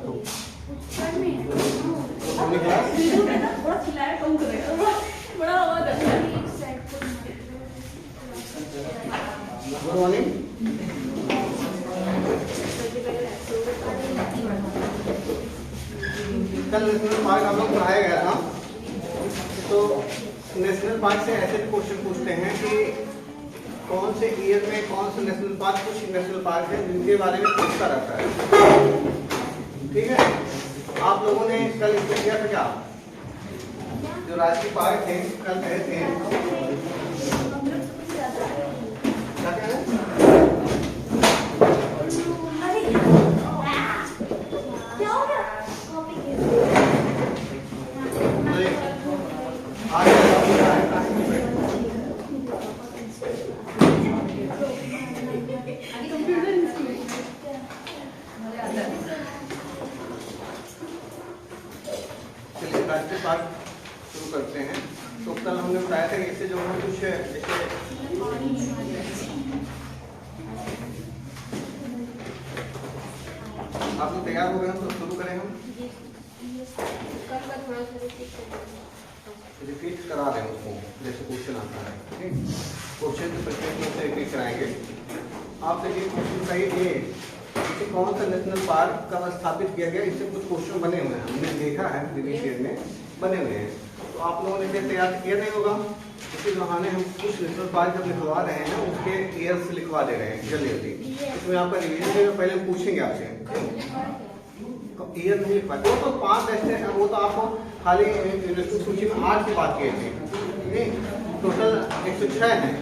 तो good morning. कल national park आप लोग पढ़ाया गया था, तो नेशनल पार्क से ऐसे भी क्वेश्चन पूछते हैं कि कौन से ईयर में कौन सा नेशनल पार्क, कुछ नेशनल पार्क है जिनके बारे में पूछता रहता है। ठीक है, आप लोगों ने कल इसमें किया था क्या? जो राष्ट्रीय पार्क थे कल कहे थे क्या कह रहे हैं? राष्ट्रीय पार्क शुरू करते हैं। तो कल हमने बताया था कि इससे जो हम कुछ जैसे आप लोग तैयार हो गए हम तो शुरू करें। हम रिपीट करा दें उसको जैसे क्वेश्चन आता है। ठीक, क्वेश्चन के प्रत्येक से रिपीट कराएंगे। आप देखिए क्वेश्चन सही है कि कौन सा नेशनल पार्क कब स्थापित किया गया, इससे कुछ क्वेश्चन बने हुए हैं, हमने देखा है प्रीवियस ईयर में बने हुए हैं। तो आप लोगों ने इसे तैयार किया नहीं होगा, इसी बहाने हम कुछ नेशनल पार्क जब लिखवा रहे हैं उसके ईयर से लिखवा दे रहे हैं जल्दी जल्दी। इसमें आपका रिवीजन में पहले पूछेंगे आपसे ईयर नहीं लिखवा, तो 5 ऐसे हैं, वो तो आपको खाली यूनेस्को सूची में 8 की बात किए थे, टोटल 106 हैं।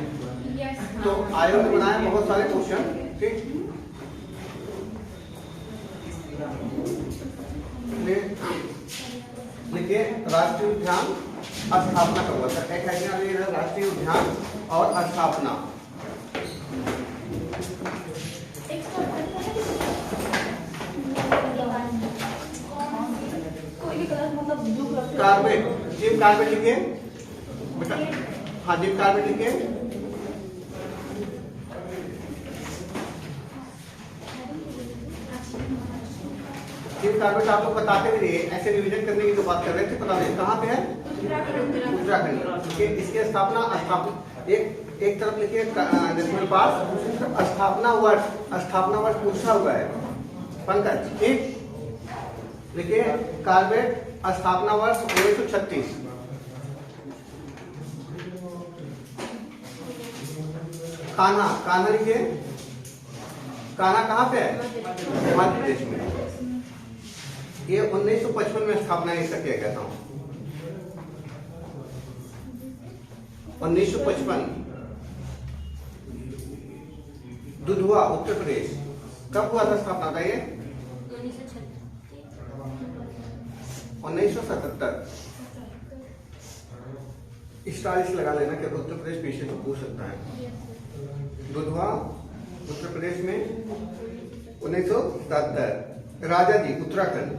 तो आयोग ने बनाए बहुत सारे क्वेश्चन। ठीक, देखिए राष्ट्रीय उद्यान स्थापना कब हुआ था? एक है राष्ट्रीय उद्यान और स्थापना। कार्बेट, जिम कार्बेट लिखिए बेटा। हाँ, जिम कार्बेट लिखिए। जिम कार्बेट आपको बताते भी रहिए, ऐसे रिवीजन करने की जो बात कर रहे थे बता दें कहाँ पे है? उत्तराखंड। इसकी स्थापना एक तरफ लिखिए नेशनल पार्क, स्थापना वर्ष पूछा हुआ है पंकज। ठीक, देखिए कार्बेट स्थापना वर्ष 1936। कान्हा लिखिए। कान्हा कहाँ पे है? मध्य प्रदेश में। ये 1955 में स्थापना इसका किया गया था। 1955। दुधवा उत्तर प्रदेश कब हुआ था स्थापना का? ये 1977। स्टाइलिश लगा लेना कि उत्तर प्रदेश पीछे से पूछ सकता है। दुधवा उत्तर प्रदेश में 1977। राजा जी उत्तराखंड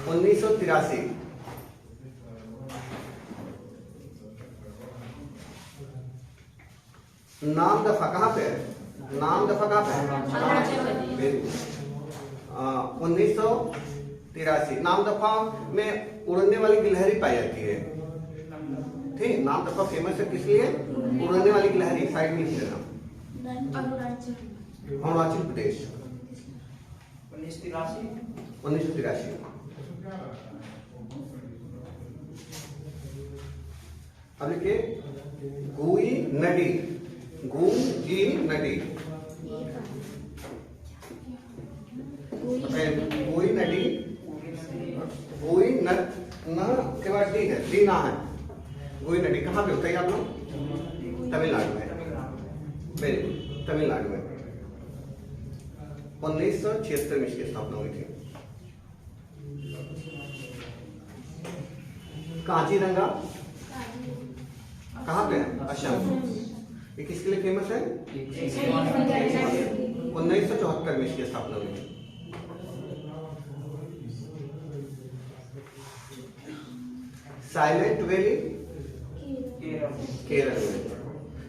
1983। नाम दफा कहाँ पे है? नाम दफा कहाँ पे है? 1983। नाम दफा में उड़ने वाली गिलहरी पाई जाती है। ठीक, नाम दफा फेमस है किस लिए? उड़ने वाली गिलहरी। साइड में लिख लेना। अरुणाचल प्रदेश 1983। अब लिखिए गुई नदी। गुई नदी के बाद डी है, डी ना है। गुई नदी कहाँ पे होता है आप लोग? तमिलनाडु में। वेरी गुड, तमिलनाडु में 1976 में इसकी स्थापना हुई थी। काजीरंगा कहाँ पे है? असम। ये किसके लिए फेमस है? 1974 में इसकी स्थापना हुई थी। साइलेंट वैली केरल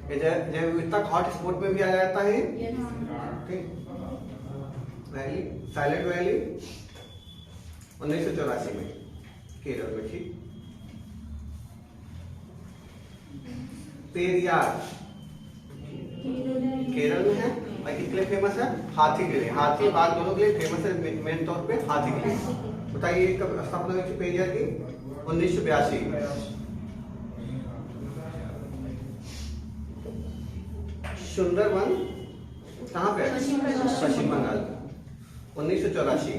में। ये जैव विविधता हॉटस्पॉट में भी आ जाता है। ठीक, वैली, साइलेंट वैली 1984 में केरल में थी। पेरियार केरल में है, किसके लिए फेमस है? हाथी के लिए, हाथी बाघ दोनों के लिए फेमस है, मेन तौर पे हाथी के लिए। बताइए कब स्थापना हुई थी पेरियार की? 1982। सुंदरवन कहाँ पे? पश्चिम बंगाल। 1984।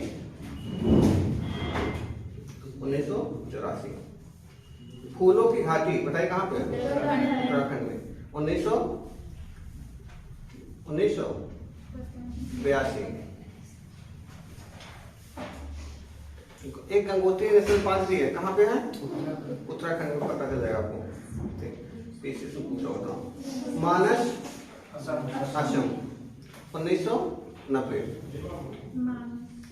1984। फूलों की घाटी बताइए कहाँ पे? उत्तराखंड में। 1982। एक गंगोत्री नेशनल पार्क भी है, कहाँ पे है? उत्तराखंड में, पता चल जाएगा आपको। पीछे से पूछा होता। मानस असम 1990।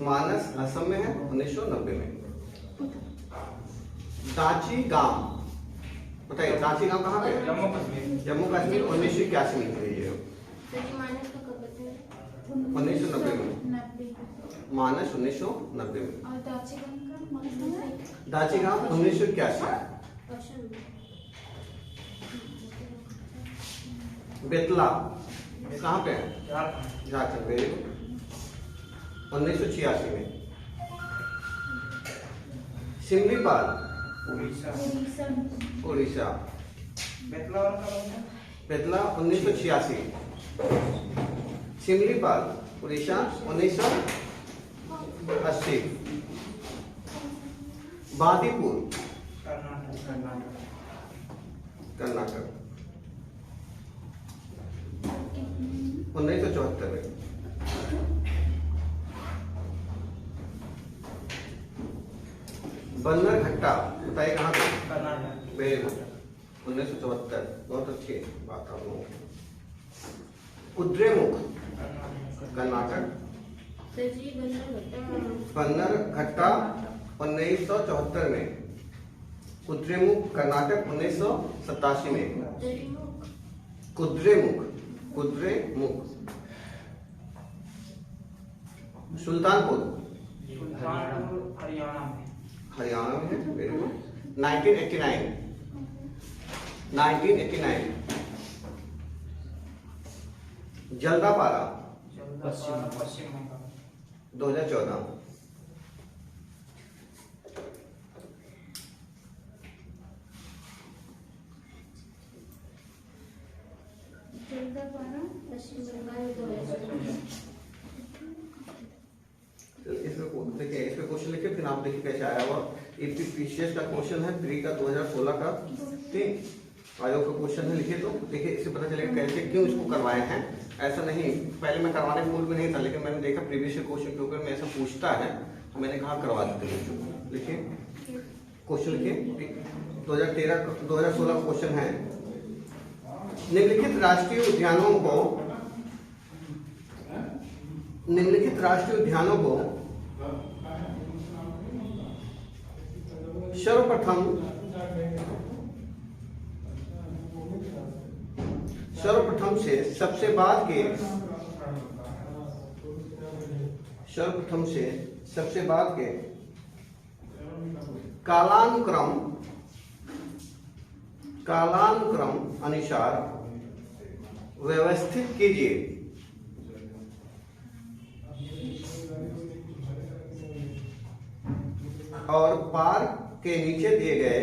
मानस असम में है 1990 में। दाची गांव बताइए, दाची गांव कहाँ पे? जम्मू कश्मीर 1981 में है ये। 1990 में मानस 1990 में। दाची गांव 1981। बेतला कहाँ पे है? झारखंड में 1986 में। सिमलीपाल उड़ीसा। बेतला 1986। सिमलीपाल उड़ीसा 1980। बादीपुर कर्नाटक 1974 में। बन्नर घट्टा बताइए कहाँ पे? Very good, 1974। बहुत अच्छी बात आप लोगों की। कुद्रेमुख कर्नाटक। बन्नर घट्टा 1974 में। कुद्रेमुख कर्नाटक 1987 में। कुद्रेमुख सुल्तानपुर हरियाणा में है। Very good. 1989 जल्दापारा 2014। देखिए इसमें क्वेश्चन लिखे, फिर आप देखिए कैसे आया हुआ। पीसीएस का क्वेश्चन है 3 का 2016 का। ठीक, आयोग का क्वेश्चन है, लिखे तो देखिए इससे पता चलेगा कैसे क्यों इसको करवाए हैं। ऐसा नहीं, पहले मैं करवाने के मूड में नहीं था, लेकिन मैंने देखा प्रीवियस क्वेश्चन के ऊपर में ऐसा पूछता है, मैंने कहा करवा देते हैं। लिखिए क्वेश्चन, लिखिए 2016 का क्वेश्चन है। निम्नलिखित राष्ट्रीय उद्यानों को सर्वप्रथम से सबसे बाद के कालानुक्रम अनुसार व्यवस्थित कीजिए। और पार्क के नीचे दिए गए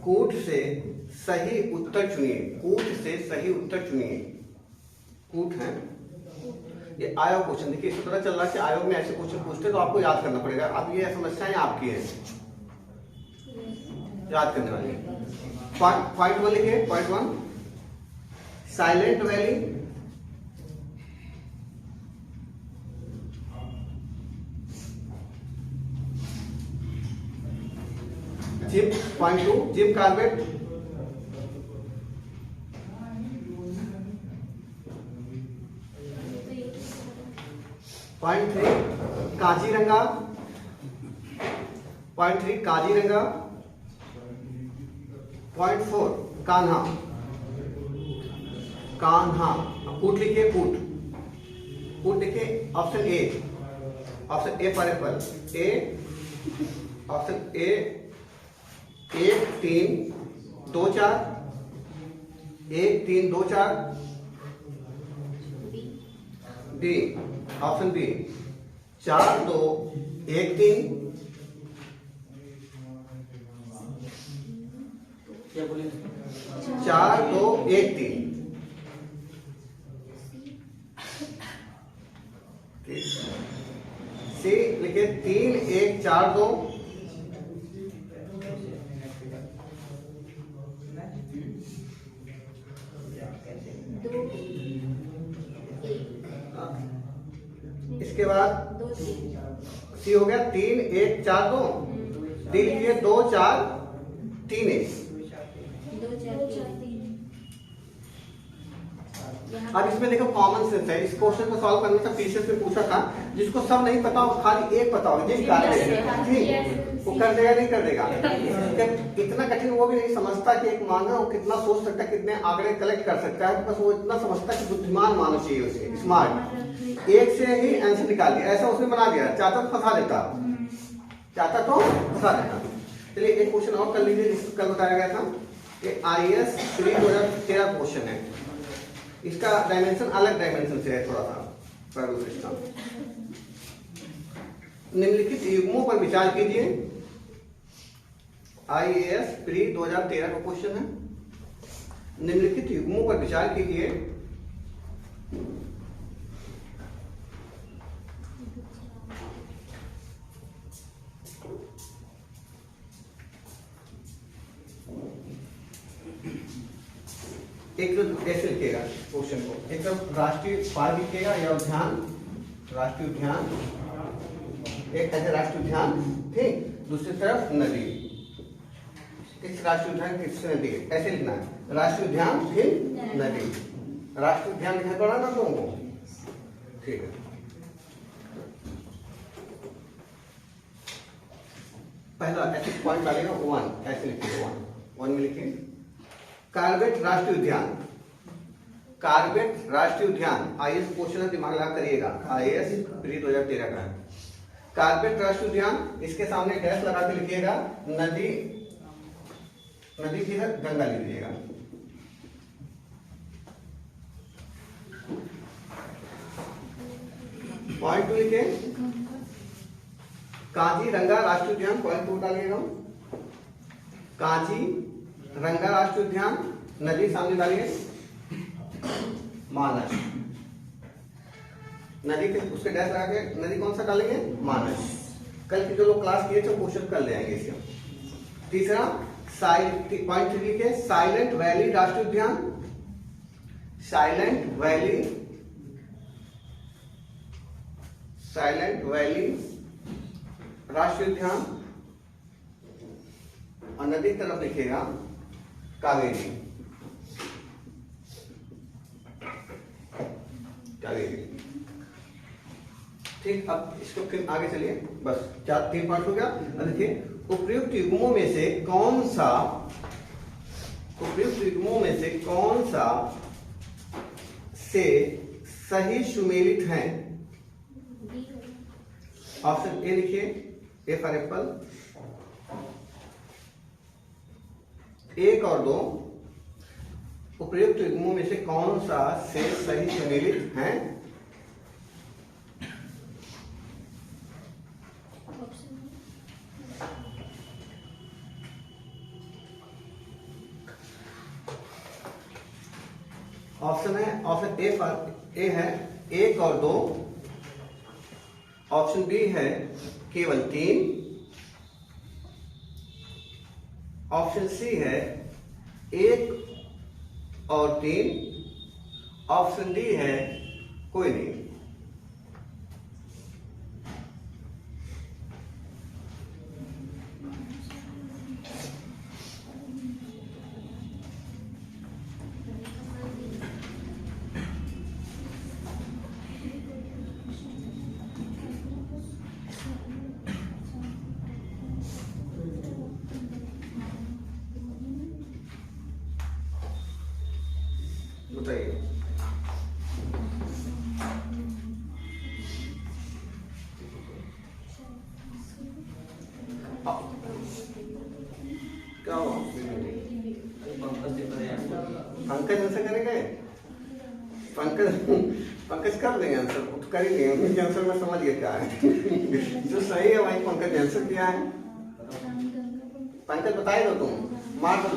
कूट से सही उत्तर चुनिए। कूट है ये आयोग क्वेश्चन। देखिए इससे पता चल रहा है कि आयोग में ऐसे क्वेश्चन पूछते तो आपको याद करना पड़ेगा। अब ये समस्याएं आपकी हैं, याद करने वाली। पॉइंट 1 लिखिए। Point 1 Silent Valley Jim. Point 2 Jim Corbett. Point 3 Kaziranga. Point 4 Kanha, Kanha. Put लिखिए, पुट, पुट लिखिए। Option A, option A for apple, A, option A 1 3 2 4, 1 3 2 4। B, option B 4 2 1 3। क्या बोले? 4 2 1 3। सी लिखे 3 1 4 2। इसके बाद सी हो गया 3 1 4 2। डी लिखिए 2 4 3 1। अब इसमें देखो कॉमन सेंस है। इस क्वेश्चन को सॉल्व करने से पीछे से पूछा था, जिसको सब नहीं पता हो खाली एक पता होगा, जिस ठीक वो कर देगा, नहीं कर देगा। इतना कठिन वो भी नहीं समझता कि एक मानव वो कितना सोच सकता है, कितने आंकड़े कलेक्ट कर सकता है। बस वो इतना समझता है कि बुद्धिमान मानव चाहिए उसे, स्मार्ट। एक से ही आंसर निकाल दिया, ऐसा उसने बना दिया। चाहता तो फंसा देता, चाहता तो फंसा देता। चलिए एक क्वेश्चन और कर लीजिए, जिसको कल बताया गया था। ये IAS प्री 2013 क्वेश्चन है। इसका डायमेंशन अलग डायमेंशन से है थोड़ा सा। निम्नलिखित युग्मों पर विचार कीजिए। IAS प्री 2013 का क्वेश्चन है। निम्नलिखित युग्मों पर विचार कीजिए। एक तो ऐसे लिखेगा क्वेश्चन को, एक तरफ राष्ट्रीय पार्क लिखेगा या उद्यान, राष्ट्रीय उद्यान, एक ऐसे राष्ट्रीय उद्यान, ठीक। दूसरी तरफ नदी, इस राष्ट्रीय उद्यान किस नदी, ऐसे लिखना है। राष्ट्रीय उद्यान फिर नदी, राष्ट्रीय उद्यान लिखा पड़ा ना तुमको, ठीक है। पहला ऐसे पॉइंट डालेगा 1, ऐसे लिखिए 1 में लिखिए कार्बेट राष्ट्रीय उद्यान, कार्बेट राष्ट्रीय उद्यान। IAS क्वेश्चन है, दिमाग लगा करिएगा। IAS प्री 2013 का है। कार्बेट राष्ट्रीय उद्यान, इसके सामने डैश लगा के लिखिएगा नदी, नदी की है गंगा लीजिएगा। पॉइंट 2 लिखे काजीरंगा राष्ट्रीय उद्यान, पॉइंट 2 डालिएगा। काजीरंगा राष्ट्रीय उद्यान, नदी सामने डालिए मानस, नदी के उसके डैश लगा के नदी कौन सा डालेंगे, मानस। कल की जो लोग क्लास किए थे क्वेश्चन कर ले आएंगे इसे। तीसरा पॉइंट 3 के साइलेंट वैली राष्ट्रीय उद्यान, साइलेंट वैली, साइलेंट वैली राष्ट्रीय उद्यान, और नदी की तरफ लिखेगा कावेरी, कावेरी, ठीक। अब इसको फिर आगे चलिए, बस 3 पॉइंट हो गया। अब देखिए उपयुक्त युग्मों में से कौन सा, उपयुक्त युग्मों में से कौन सा से सही सुमेलित है। ऑप्शन ए लिखिए, ए फॉर एप्पल, 1 और 2 उपयुक्त युग्मों में से कौन सा से सही सुमेलित है। ऑप्शन है, ऑप्शन ए है 1 और 2, ऑप्शन बी है केवल 3, ऑप्शन सी है 1 और 3, ऑप्शन डी है कोई नहीं। बताइए। क्या हुआ? पंकज आंसर करेंगे? पंकज कर देंगे आंसर, तो कर ही देंगे। उनके आंसर में समझ गया क्या है। जो सही है वही पंकज आंसर किया है। पंकज बताए दो तुम मार दो।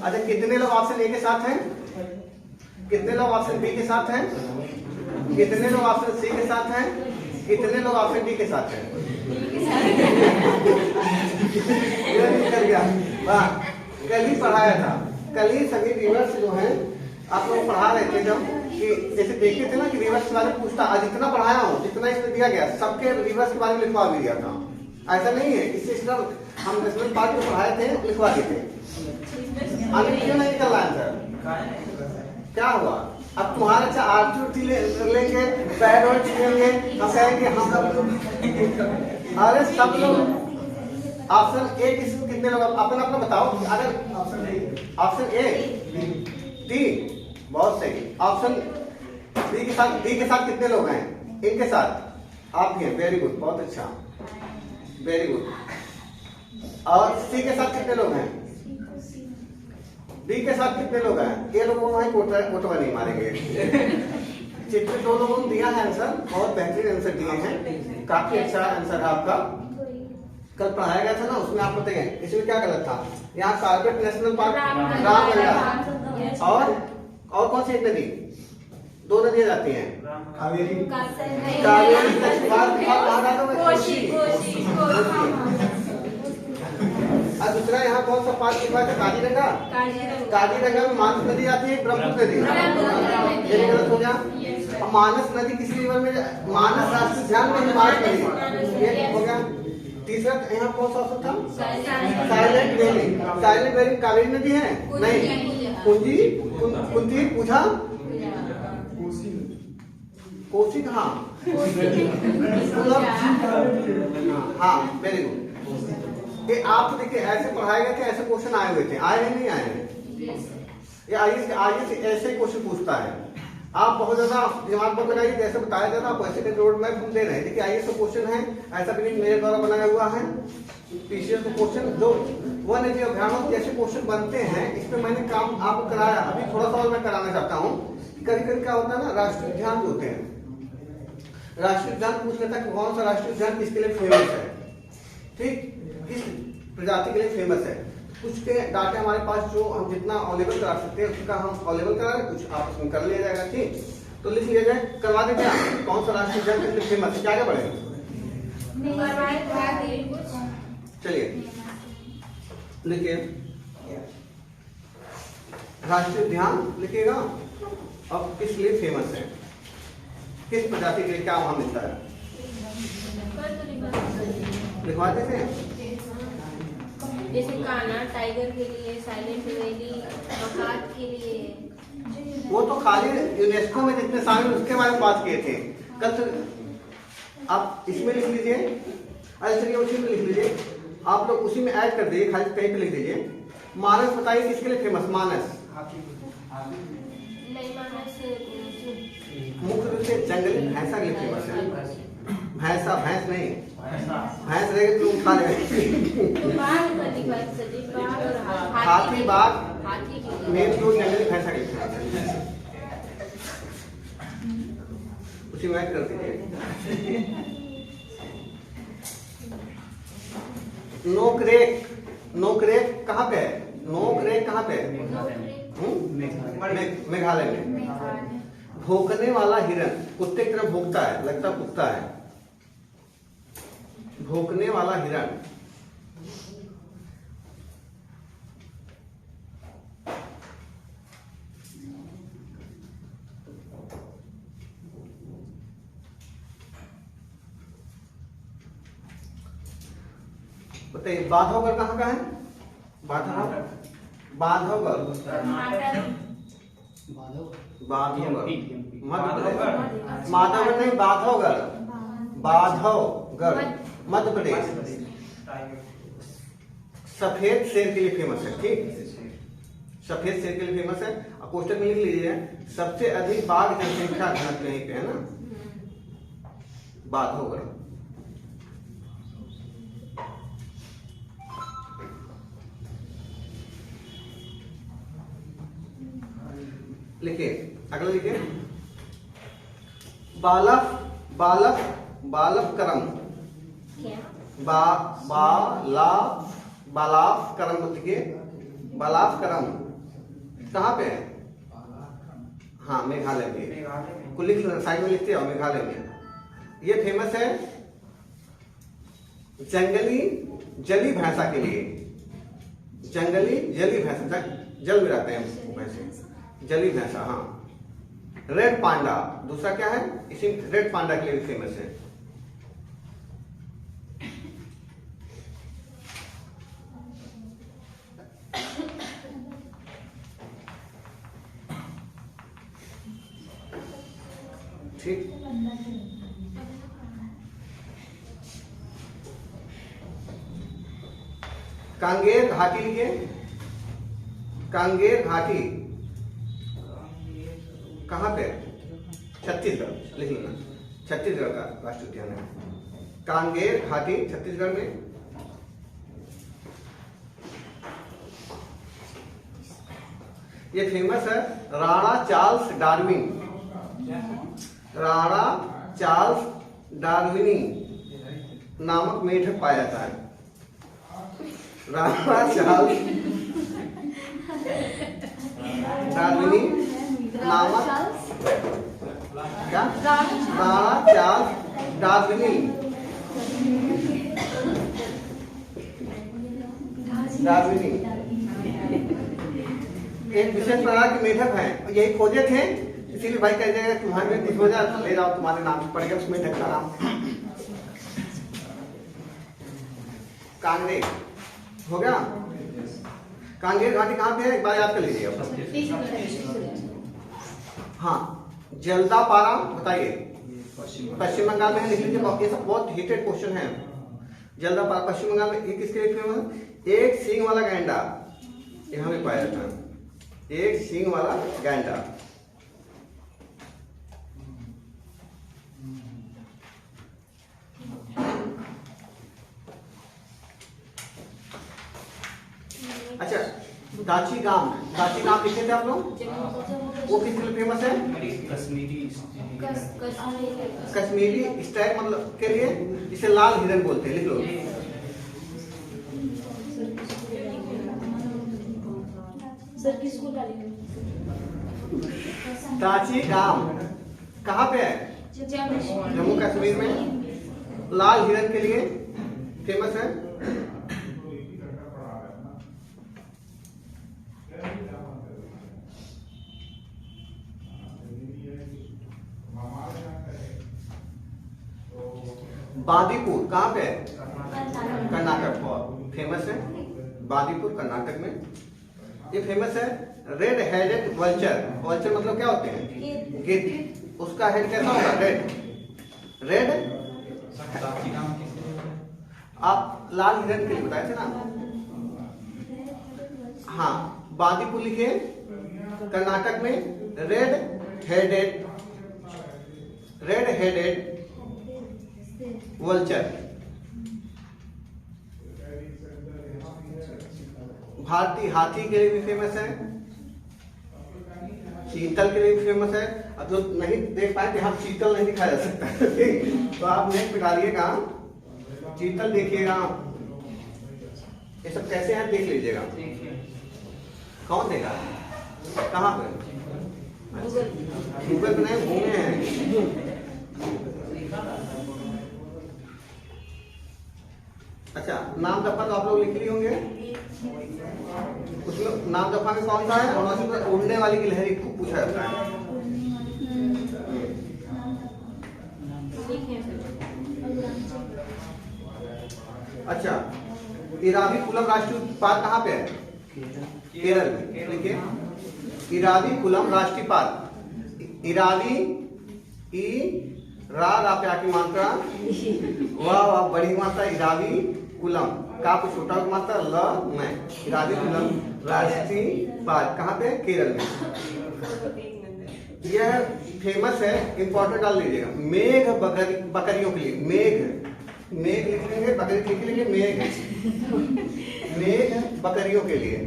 अच्छा कितने लोग ऑप्शन ए के साथ हैं? कितने लोग ऑप्शन बी के साथ हैं? कितने लोग ऑप्शन सी के साथ हैं? कितने लोग ऑप्शन डी के साथ हैं? कर गया वाह। कल ही पढ़ाया था, कल ही सभी रिवर्स जो है आप लोग पढ़ा रहे थे जब कि जैसे देखे थे ना कि रिवर्स के बारे में पूछता। आज जितना पढ़ाया हूँ जितना इसमें दिया गया सबके रिवर्स के बारे में लिखवा भी दिया था। ऐसा नहीं है कि सिस्टम हम नेशनल पार्क में पढ़ाए थे लिखवा दिए थे। आगे क्यों नहीं निकल रहा आंसर? क्या हुआ? अब तुम्हारा अच्छा आरटी लेंगे, पैरोट लेंगे, हम कहेंगे हम सब। अरे सब लोग ऑप्शन ए कितने लोग अपना अपना बताओ। अगर ऑप्शन ए डी बहुत सही। ऑप्शन बी के साथ कितने लोग हैं? इनके साथ आप हैं। वेरी गुड, बहुत अच्छा, वेरी गुड। और सी के साथ कितने लोग हैं? बी के साथ कितने लोग हैं? ये लोगों को कोटवा नहीं मारेंगे। जितने दो लोगों ने दिया है आंसर, बहुत बेहतरीन आंसर दिए हैं। काफी अच्छा आंसर है आपका। कल पढ़ाया गया था ना, उसमें आप बताइए इसमें क्या गलत था? यहाँ कार्बेट नेशनल पार्क, रामगंगा और कौन सी एक नदी? दो नदियां जाती हैं, कावेरी। और दूसरा यहाँ कौन सा पार्क लिखा है? काजीरंगा। काजीरंगा में मानस नदी आती है, ब्रह्मपुत्र नदी। ये गलत हो गया। मानस नदी किस रिवर में? मानस राष्ट्रीय उद्यान में मानस नदी, ये हो गया। तीसरा यहाँ कौन सा ऑप्शन था? Silent valley. Silent valley Kaveri नदी है? नहीं। कुंजी, कुंती, पूजा, कोसी कहाँ? हाँ वेरी गुड। ये आप तो देखिए ऐसे पढ़ाए गए थे, ऐसे क्वेश्चन आए हुए थे, आए हैं नहीं आए हैं? ये आईएएस ऐसे क्वेश्चन पूछता है। आप बहुत ज्यादा दिमाग पर लगाइए, जैसे बताया जाता आप वैसे रोड मैप हम दे रहे हैं। देखिए आईएएस का क्वेश्चन है, ऐसा भी नहीं मेरे द्वारा बनाया हुआ है। पीसीएस का क्वेश्चन जो वन एजी अभियानों जैसे क्वेश्चन बनते हैं, इस पे मैंने काम आपको कराया। अभी थोड़ा सा और मैं कराना चाहता हूँ। कभी कभी क्या होता है ना, राष्ट्रीय उद्यान जो होते हैं, राष्ट्रीय उद्यान पूछ लेता है कि कौन सा राष्ट्रीय उद्यान किसके लिए फेमस है, ठीक, किस प्रजाति के लिए फेमस है। कुछ के डाटा हमारे पास जो हम जितना अवेलेबल करा सकते हैं उसका हम अवेलेबल करा रहे, कुछ आप उसमें कर लिया जाएगा, ठीक। तो लिख लिया जाए, करवा दें क्या? कौन सा राष्ट्रीय उद्यान किस लिए फेमस है, क्या क्या बढ़ेगा? चलिए लिखिए, राष्ट्रीय उद्यान लिखिएगा। अब किस लिए फेमस है, किस प्रजाति के लिए क्या वहां मिलता है, लिखवा देते हैं। जैसे कान्हा टाइगर के लिए, साइलेंट वैली मकाक के लिए। वो तो खाली यूनेस्को में जितने शामिल उसके बारे में बात किए थे कल। तो आप इसमें लिख लीजिए, अरे चलिए उसी में लिख लीजिए, आप लोग उसी में ऐड कर दीजिए, खाली कहीं पे लिख दीजिए। मानस बताइए किसके लिए फेमस? मानस मुख्य रूप से जंगली भैंसा के लिए फेमस है। भैंसा, भैंस नहीं, भैंस रहेगी तुम खा लेंगे। हाथी, बाघ, मेन दो जंगली भैंसा के लिए उसी में ऐड कर दीजिए। नोकरेक, नोकरेक कहाँ पे है? नोकरेक कहाँ पे है? मेघालय में। भौंकने वाला हिरन, कुत्ते की तरह भौंकता है, लगता कुत्ता है। भौंकने वाला हिरन, बताइए बांधवगढ़ कहाँ का है? बांधवगढ़, बांधवगढ़ माधवगढ़ नहीं, बांधवगढ़, बांधवगढ़ मध्य प्रदेश। सफेद शेर के लिए फेमस है, ठीक। सफेद शेर के लिए फेमस है। और क्वेश्चन में लिख लीजिए सबसे अधिक बाघ जनसंख्या घनत्व यहीं पे है ना, बाघ होगा। लिखिए अगला लिखिए बालक बालक बालक करम क्या? बालाफ करम लिखिए, बालाफ करम कहाँ पे है? हाँ मेघालय में, को लिख लो साइड में लिखते हो मेघालय में। ये फेमस है जंगली जली भैंसा के लिए, जंगली जली भैंसा, जल में रहते हैं भैंसे, जली भैंसा। हाँ रेड पांडा दूसरा क्या है, इसी रेड पांडा के लिए भी फेमस है। ठीक, कांगेर घाटी लिखिए, कांगेर घाटी कहाँ पे? छत्तीसगढ़, लिख लेना छत्तीसगढ़ का राष्ट्रीय उद्यान है कांगेर घाटी, छत्तीसगढ़ में। ये फेमस है Rana Charles Darwin, Rana Charles darwini नामक मेढक पाया जाता है। राणा चार्ल्स डार्विनी नामक क्या? राणा चार्ल्स डार्विनी डार्विनी एक विशेष प्रकार के मेढक हैं, यही खोजे थे, इसीलिए भाई कह जाएगा तुम्हारे 20,000 ले जाओ, तुम्हारे नाम पड़ गया उस मेढक का नाम। कांगेर हो गया। कांगेर घाटी कहाँ पे है एक बार याद कर लीजिए। हाँ जल्दापारा बताइए, पश्चिम बंगाल में है, लिख लीजिए, ये सब बहुत हिटेड क्वेश्चन है। जल्दापारा पश्चिम बंगाल में, ये किसके लिए फेमस? एक सींग वाला गैंडा यहाँ पे पाया जाता है, एक सींग वाला गैंडा। अच्छा दाची गांव लिखे थे आप लोग, वो किस लिए फेमस है? कश्मीरी स्टाइल मतलब के लिए, इसे लाल हिरन बोलते हैं, लिख लो। दाची गांव कहाँ पे है? जम्मू कश्मीर में, लाल हिरन के लिए फेमस है। बांदीपुर कहाँ पे है? कर्नाटक, बहुत फेमस है बांदीपुर कर्नाटक में। ये फेमस है रेड हेडेड वल्चर, वल्चर मतलब क्या होते हैं? गिद्ध। उसका हेड कैसा होगा? Red red. आप लाल हिरन के लिए बताए थे ना। हाँ बांदीपुर लिखिए, कर्नाटक में रेड हेडेड वल्चर। भारतीय हाथी के लिए भी फेमस है, चीतल के लिए भी फेमस है। अब जो नहीं देख पाए कि हम चीतल नहीं दिखाया जा सकता तो आप नेट पे डालिएगा, चीतल देखिएगा, ये सब कैसे हैं देख लीजिएगा। कौन देगा? कहाँ पे? गूगल पे नहीं, घूमे हैं। अच्छा नाम दफा तो आप लोग लिख लिए होंगे, उसमें नाम दफा में कौन सा है? उड़ने वाली गिलहरी को पूछा जाता है। अच्छा इराविकुलम राष्ट्रीय पार्क कहाँ पे है? केरल में, देखिए इराविकुलम राष्ट्रीय पार्क। इरावी ई रा पे आकी मात्रा, वाह वाह बड़ी मात्रा, इराविकुलम का को छोटा मात्रा ल मैं राष्ट्रीय पार्क कहाँ पे? केरल में। यह फेमस है, इंपॉर्टेंट डाल लीजिएगा। मेघ बकरियों के लिए, मेघ लिख लेंगे, बकरी लिख लेंगे, मेघ बकरियों के लिए,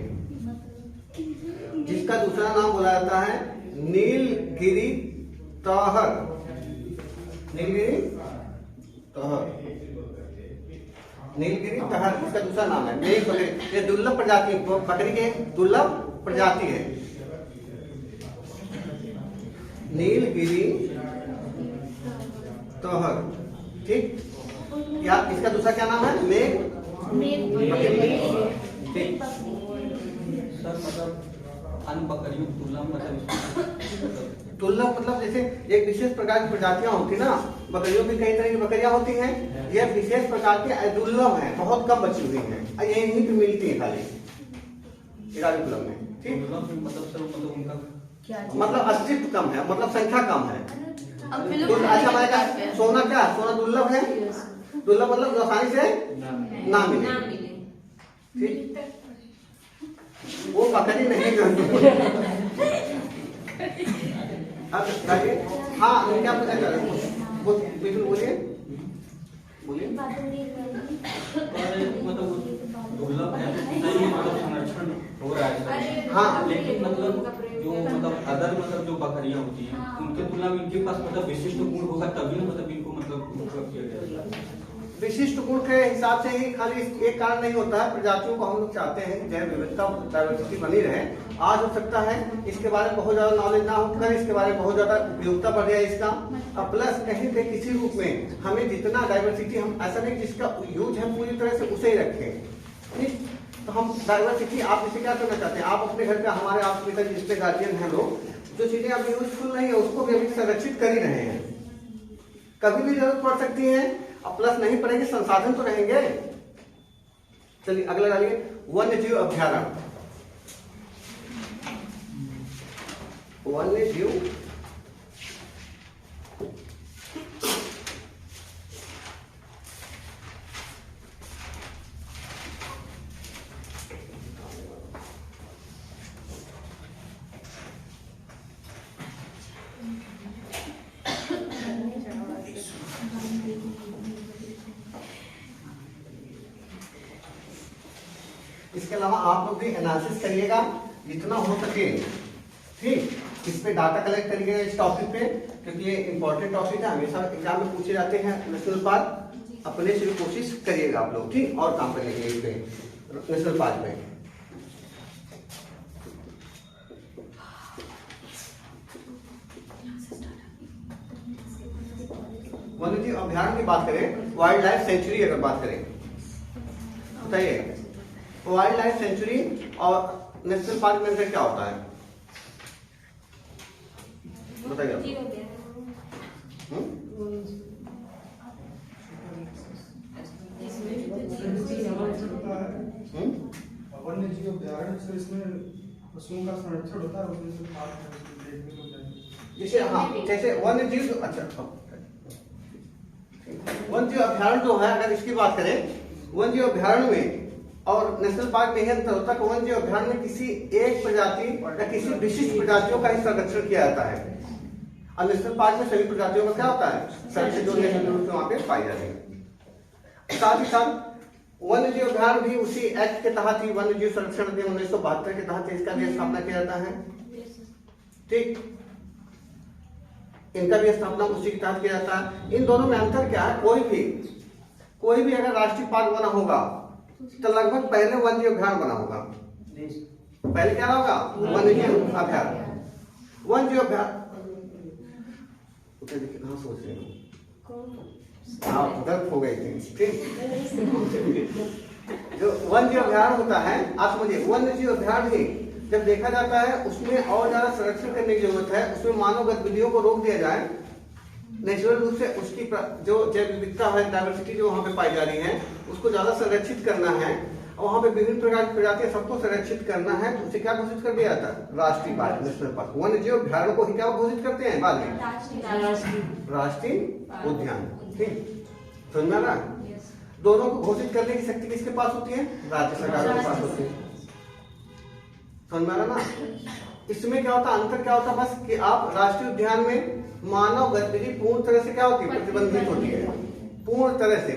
जिसका दूसरा नाम बोला जाता है नीलगिरी तहर। नीलगिरी तहर इसका दूसरा नाम है। मेघ बकरी, ये दुर्लभ प्रजाति, बकरी के दुर्लभ प्रजाति है। नीलगिरी तहर, ठीक। या इसका दूसरा क्या नाम है? मेघ बकरी, ठीक। सर मतलब अन्य बकरियों दुर्लभ मतलब जैसे एक विशेष प्रकार की प्रजातियां होती ना, बकरियों की कई तरह की बकरियां होती हैं, यह विशेष प्रकार की दुर्लभ है, बहुत कम बची हुई हैं, यहीं पे मिलती है खाली इराविकुलम में, ठीक। मतलब सर मतलब उनका मतलब अस्तित्व कम है, मतलब संख्या कम है। अब अच्छा मानेगा सोना क्या? सोना दुर्लभ है, दुर्लभ मतलब आसानी से ना मिले, ठीक। वो बकरी नहीं करती। अब बताइए, हाँ क्या पता चला? बिल्कुल बोलिए मतलब दुर्लभ है, नहीं मतलब संरक्षण हो रहा है। हाँ लेकिन मतलब जो मतलब अदर मतलब जो बकरियां होती हैं उनके तुलना में इनके पास मतलब विशिष्ट गुण होगा, तभी ना मतलब इनको मतलब किया जाएगा। विशिष्ट गुण के हिसाब से ही खाली एक कारण नहीं होता है। प्रजातियों को हम लोग चाहते हैं जैव विविधता डायवर्सिटी बनी रहे। आज हो सकता है इसके बारे में बहुत ज्यादा नॉलेज ना होकर इसके बारे में बहुत ज्यादा उपयोगिता बढ़ जाए इसका, और प्लस कहीं पे किसी रूप में हमें जितना डायवर्सिटी, हम ऐसा नहीं जिसका यूज है पूरी तरह से उसे ही रखें, ठीक। तो हम डायवर्सिटी, आप इसे क्या करना चाहते हैं? आप अपने घर पे, हमारे आपके जितने गार्जियन हैं लोग, जो चीजें आप यूजफुल नहीं है उसको भी अभी संरक्षित कर ही रहे हैं। कभी भी जरूरत पड़ सकती है, अब प्लस नहीं पड़ेंगे, संसाधन तो रहेंगे। चलिए अगला डालिए, वन्य जीव अभ्यारण्य। वन्य जीव इसके अलावा आप लोग भी एनालिसिस करिएगा जितना हो सके, ठीक। इस पे डाटा कलेक्ट करिएगा इस टॉपिक पे, क्योंकि ये इंपॉर्टेंट टॉपिक है, हमेशा एग्जाम में पूछे जाते हैं। नेशनल पार्क अपने से भी कोशिश करिएगा आप लोग, ठीक, और काम करने के लिए इस पे नेशनल पार्क में। वन्यजीव अभ्यारण्य की बात करें, वाइल्ड लाइफ सेंचुरी अगर बात करें, बताइए वाइल्ड लाइफ सेंचुरी और नेशनल पार्क में क्या होता है? बताइए। वन्य जीव अभ्यारण्य सर, इसमें पशुओं का संरक्षण होता है, उसमें से पार्क है, उसमें देखने को जाएंगे। जैसे हाँ, जैसे वन्य जीव, अच्छा वन्य जीव अभ्यारण्य जो है, अगर इसकी बात करें, वन्य जीव अभ्यारण्य में और नेशनल पार्क में यह अंतर होता है कि वन्य जीव अभ्यारण्य में किसी एक प्रजाति या किसी विशिष्ट प्रजातियों का ही संरक्षण किया जाता है, और नेशनल पार्क में सभी प्रजातियों का क्या होता है? संरक्षण, जो नेशनल रूप से वहां पे पाई जाती है। साथ ही साथ वन्य जीव अभ्यारण्य भी उसी एक्ट के तहत ही, वन्य जीव संरक्षण अधिनियम 1972 के तहत इसका भी स्थापना किया जाता है, ठीक। इनका भी स्थापना उसी के तहत किया जाता है। इन दोनों में अंतर क्या है? कोई भी अगर राष्ट्रीय पार्क बना होगा तो लगभग पहले वन्य जीव अभ्यारण्य बना होगा। पहले क्या होगा? वन्य जीव अभ्यारण्य। वन्य जीव अभ्यारण्य कहाँ सोच रहे हो आप? गलत हो गई थी, ठीक। जो वन्य जीव अभ्यारण्य होता है, आप समझिए, वन्य जीव अभ्यारण्य ही जब देखा जाता है उसमें और ज्यादा संरक्षण करने की जरूरत है, उसमें मानव गतिविधियों को रोक दिया जाए, नेचुरल रूप से उसकी जो जैव विविधता है, डायवर्सिटी जो वहां पे पाई जा रही है, उसको ज्यादा संरक्षित करना है, और वहां पे विभिन्न प्रकार की प्रजातियां सबको संरक्षित करना है, तो उसे क्या घोषित कर दिया जाता है? राष्ट्रीय पार्क, नेशनल पार्क। वन्य जीव अभ्यारण्य को ही क्या घोषित करते हैं बाद में? राष्ट्रीय उद्यान, ठीक। समझ में आ रहा है? दोनों को घोषित करने की शक्ति किसके पास होती है? राज्य सरकार के पास होती है। समझ में आ रहा ना? इसमें क्या होता है, अंतर क्या होता है बस कि आप राष्ट्रीय उद्यान में मानव गतिविधि पूर्ण तरह से क्या होती है? प्रतिबंधित होती है, पूर्ण तरह से।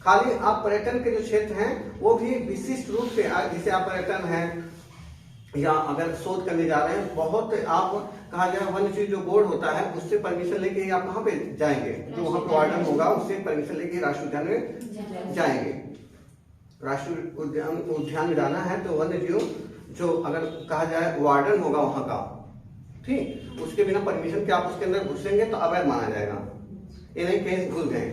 खाली आप पर्यटन के जो क्षेत्र हैं वो भी विशिष्ट रूप से, जैसे आप पर्यटन है या अगर शोध करने जा रहे हैं, बहुत आप कहा जाए वन्य जीव जो बोर्ड होता है उससे परमिशन लेके आप कहाँ पे जाएंगे? जो वहाँ पे वार्डन होगा उससे परमिशन लेके राष्ट्रीय उद्यान में जाएंगे। राष्ट्रीय उद्यान में जाना है तो वन्य जीव जो अगर कहा जाए वार्डन होगा वहाँ का, ठीक, उसके बिना परमिशन के आप उसके अंदर घुसेंगे तो अवैध माना जाएगा। ये नहीं केस भूल गए,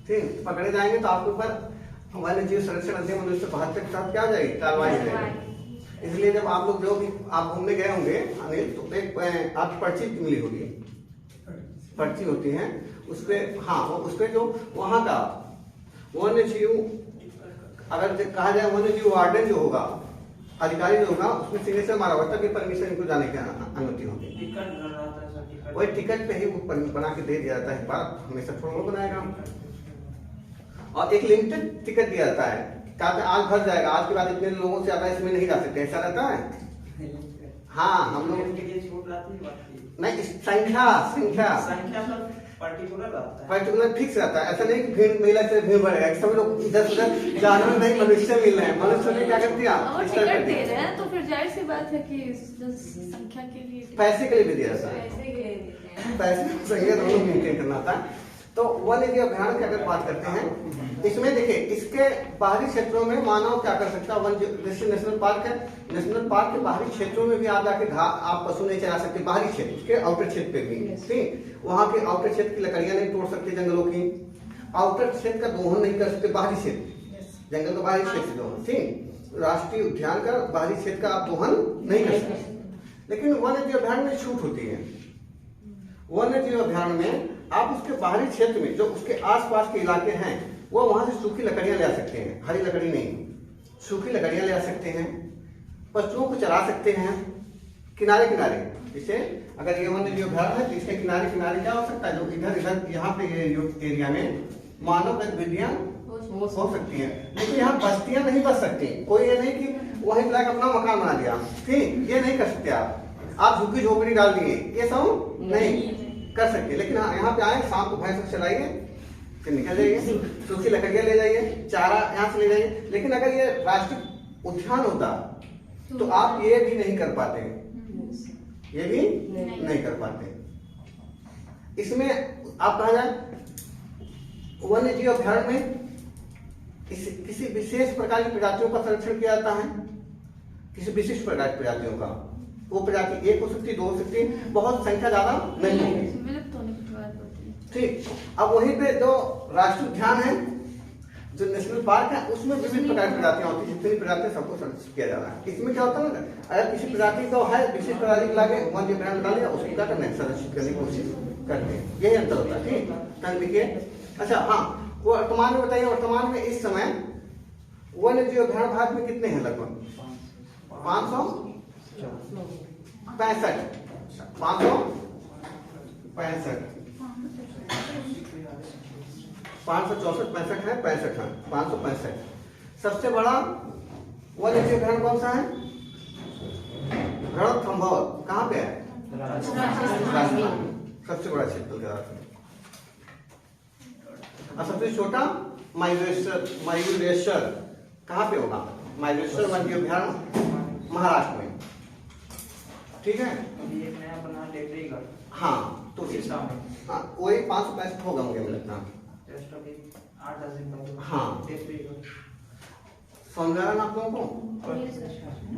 ठीक, पकड़े जाएंगे तो आपके ऊपर वन्य जीव संरक्षण अधिनियम 1972 के साथ क्या हो जाएगी? कार्रवाई हो जाएगी। इसलिए जब आप लोग जो भी आप घूमने गए होंगे अनिल, तो एक आपकी पर्ची मिली होगी, पर्ची होती है उसपे, हाँ उसपे जो वहाँ का वन्य जीव अगर कहा जाए वन्य जीव वार्डन जो होगा, अधिकारी जो होगा, उसमें सिग्नेचर मारा हुआ तभी परमिशन इनको जाने की अनुमति होगी। वही टिकट पे ही वो बना के दे दिया जाता है, बात हमेशा थोड़ा बनाएगा। और एक लिमिटेड टिकट दिया जाता है, आज भर जाएगा, आज के बाद इतने लोगों से ज्यादा इसमें नहीं जा सकते, ऐसा रहता है। हाँ हम लोग नहीं, संख्या पर्टिकुलर फिक्स रहता है, ऐसा नहीं कि भीड़ महिला से भीड़ बढ़ेगा, सब लोग इधर उधर जानवर नहीं मनुष्य मिल रहे हैं, मनुष्य ने क्या कर दिया? टिकट दे रहे हैं तो फिर जाहिर सी बात है कि संख्या के लिए, पैसे के लिए भी दिया जाता है, पैसे सही दोनों मेंटेन करना था। तो वन्य जीव अभ्यारण्य की अगर बात करते हैं, इसमें देखिए इसके बाहरी क्षेत्रों में मानव क्या कर सकता है? वन्य जैसे नेशनल पार्क है, नेशनल पार्क के बाहरी क्षेत्रों में भी आप जाके आप पशु नहीं चला सकते, बाहरी क्षेत्र, उसके आउटर क्षेत्र पे भी, ठीक, वहाँ के आउटर क्षेत्र की लकड़ियां नहीं तोड़ सकते जंगलों की, आउटर क्षेत्र का दोहन नहीं कर सकते, बाहरी क्षेत्र, जंगल का बाहरी क्षेत्र दोहन, ठीक, राष्ट्रीय उद्यान का बाहरी क्षेत्र का आप दोहन नहीं कर सकते। लेकिन वन्य जीव अभ्यारण्य में छूट होती है। वन्य जीव अभ्यारण्य में आप उसके बाहरी क्षेत्र में जो उसके आसपास के इलाके हैं वो वहां से सूखी लकड़ियां ले आ सकते हैं, हरी लकड़ी नहीं, सूखी लकड़ियां ले आ सकते हैं, पशुओं को चरा सकते हैं किनारे किनारे। जैसे अगर ये वन्य जीव अभ्यारण्य है तो इसके किनारे किनारे क्या हो सकता है? जो इधर इधर यहाँ पे एरिया में मानव गतिविधियां हो सकती हैं, लेकिन यहाँ बस्तियां नहीं बस सकती। कोई ये नहीं कि वहीं लाकर अपना मकान बना दिया, ठीक, ये नहीं कर सकते आप झुग्गी झोपड़ी डाल दिए, ये सब नहीं कर सकते। लेकिन हाँ यहाँ पे आए, शाम को भैंस चलाइए, फिर निकल जाइए, सूखी लकड़ियां ले जाइए, चारा यहाँ से ले जाइए। लेकिन अगर ये राष्ट्रीय उद्यान होता तो आप ये भी नहीं कर पाते, ये भी नहीं कर पाते। इसमें आप कहा जाए वन्य जीव अभ्यारण्य में किसी विशेष प्रकार की प्रजातियों का संरक्षण किया जाता है, किसी विशिष्ट प्रकार की प्रजातियों का। वो प्रजाति एक हो सकती है, दो हो सकती है, बहुत संख्या ज्यादा नहीं होगी, ठीक। अब वहीं पे जो राष्ट्रीय उद्यान है, जो नेशनल पार्क है, उसमें विभिन्न प्रकार की प्रजातियां होती है, जितनी प्रजातियां सबको संरक्षित किया जा रहा है। इसमें क्या होता है ना, अगर किसी प्रजाति को है विशेष प्रजाति को लाके वन्य जीव अभ्यारण्य डालिए, उसको क्या करना है? संरक्षित करने की कोशिश करते हैं, यही अंतर होता है, ठीक। देखिए अच्छा, हाँ वर्तमान में बताइए, वर्तमान में इस समय वन्य जीव अभ्यारण्य भारत में कितने हैं? लगभग 564 है, 65 है, 565। सबसे बड़ा वन्य जीव अभ्यारण्य कौन सा है? रणथंभौर, कहाँ पे है? राजस्थान, सबसे बड़ा क्षेत्र के राजस्थान। और सबसे छोटा मयूरेश्वर कहाँ पे होगा? मयूरेश्वर वन्य जीव अभ्यारण्य महाराष्ट्र में, ठीक है। हाँ तो वही 565 होगा मुझे लगता है। हाँ समझा ना आप लोगों को?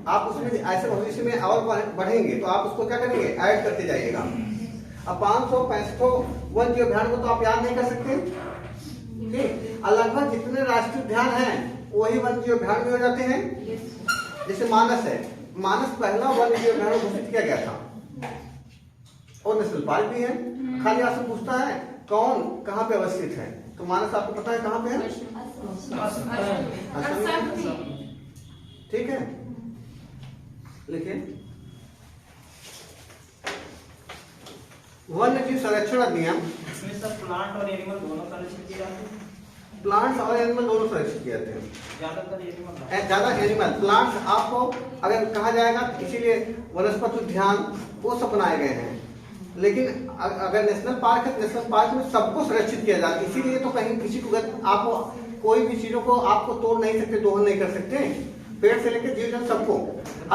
आप उसमें ऐसे भविष्य में और बढ़ेंगे तो आप उसको क्या करेंगे? ऐड करते जाइएगा। अब 565 वन्य जीव अभ्यारण्य को तो आप याद नहीं कर सकते, ठीक। लगभग जितने राष्ट्रीय उद्यान हैं वही वन्य जीव अभ्यारण्य में हो जाते हैं। जैसे मानस है, मानस पहला वन्य जीव अभ्यारण्य घोषित किया गया था और नेशनल पार्क भी है। खाली आपसे पूछता है कौन कहाँ पे अवस्थित है, तो मानस आपको पता है कहाँ पे है? ठीक है, लिखिए वन्य जीव संरक्षण अधिनियम। इसमें सब प्लांट और एनिमल दोनों संरक्षित किए जाते हैं। प्लांट्स और एनिमल दोनों संरक्षित किए जाते हैं। ज्यादा एनिमल, प्लांट्स आपको अगर कहा जाएगा, इसीलिए वनस्पति उद्यान वो सब बनाए गए हैं। लेकिन अगर नेशनल पार्क है, नेशनल पार्क में सबको संरक्षित किया जाता है। इसीलिए तो कहीं किसी को आपको कोई भी चीजों को आपको तोड़ नहीं सकते, दोहन नहीं कर सकते, पेड़ से लेकर जीव जंतु सबको।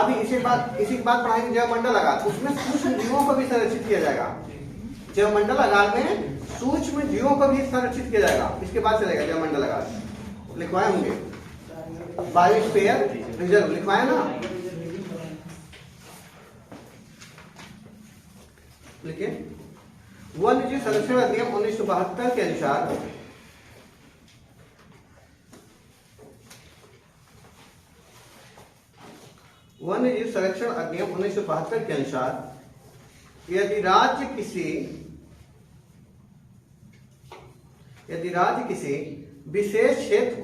अभी इसी बात पढ़ाएंगे जैव मंडल आगार, उसमें सूक्ष्म जीवों को भी संरक्षित किया जाएगा। जैव मंडल आगार में सूक्ष्म जीवों को भी संरक्षित किया जाएगा। इसके बाद चलेगा जैव मंडल आगार, लिखवाए होंगे बायोस्फीयर रिजर्व, लिखवाए ना, लिखिए। वन्य जीव संरक्षण अधिनियम 1972 के अनुसार वन्य जीव संरक्षण अधिनियम 1972 के अनुसार यदि राज्य किसी विशेष क्षेत्र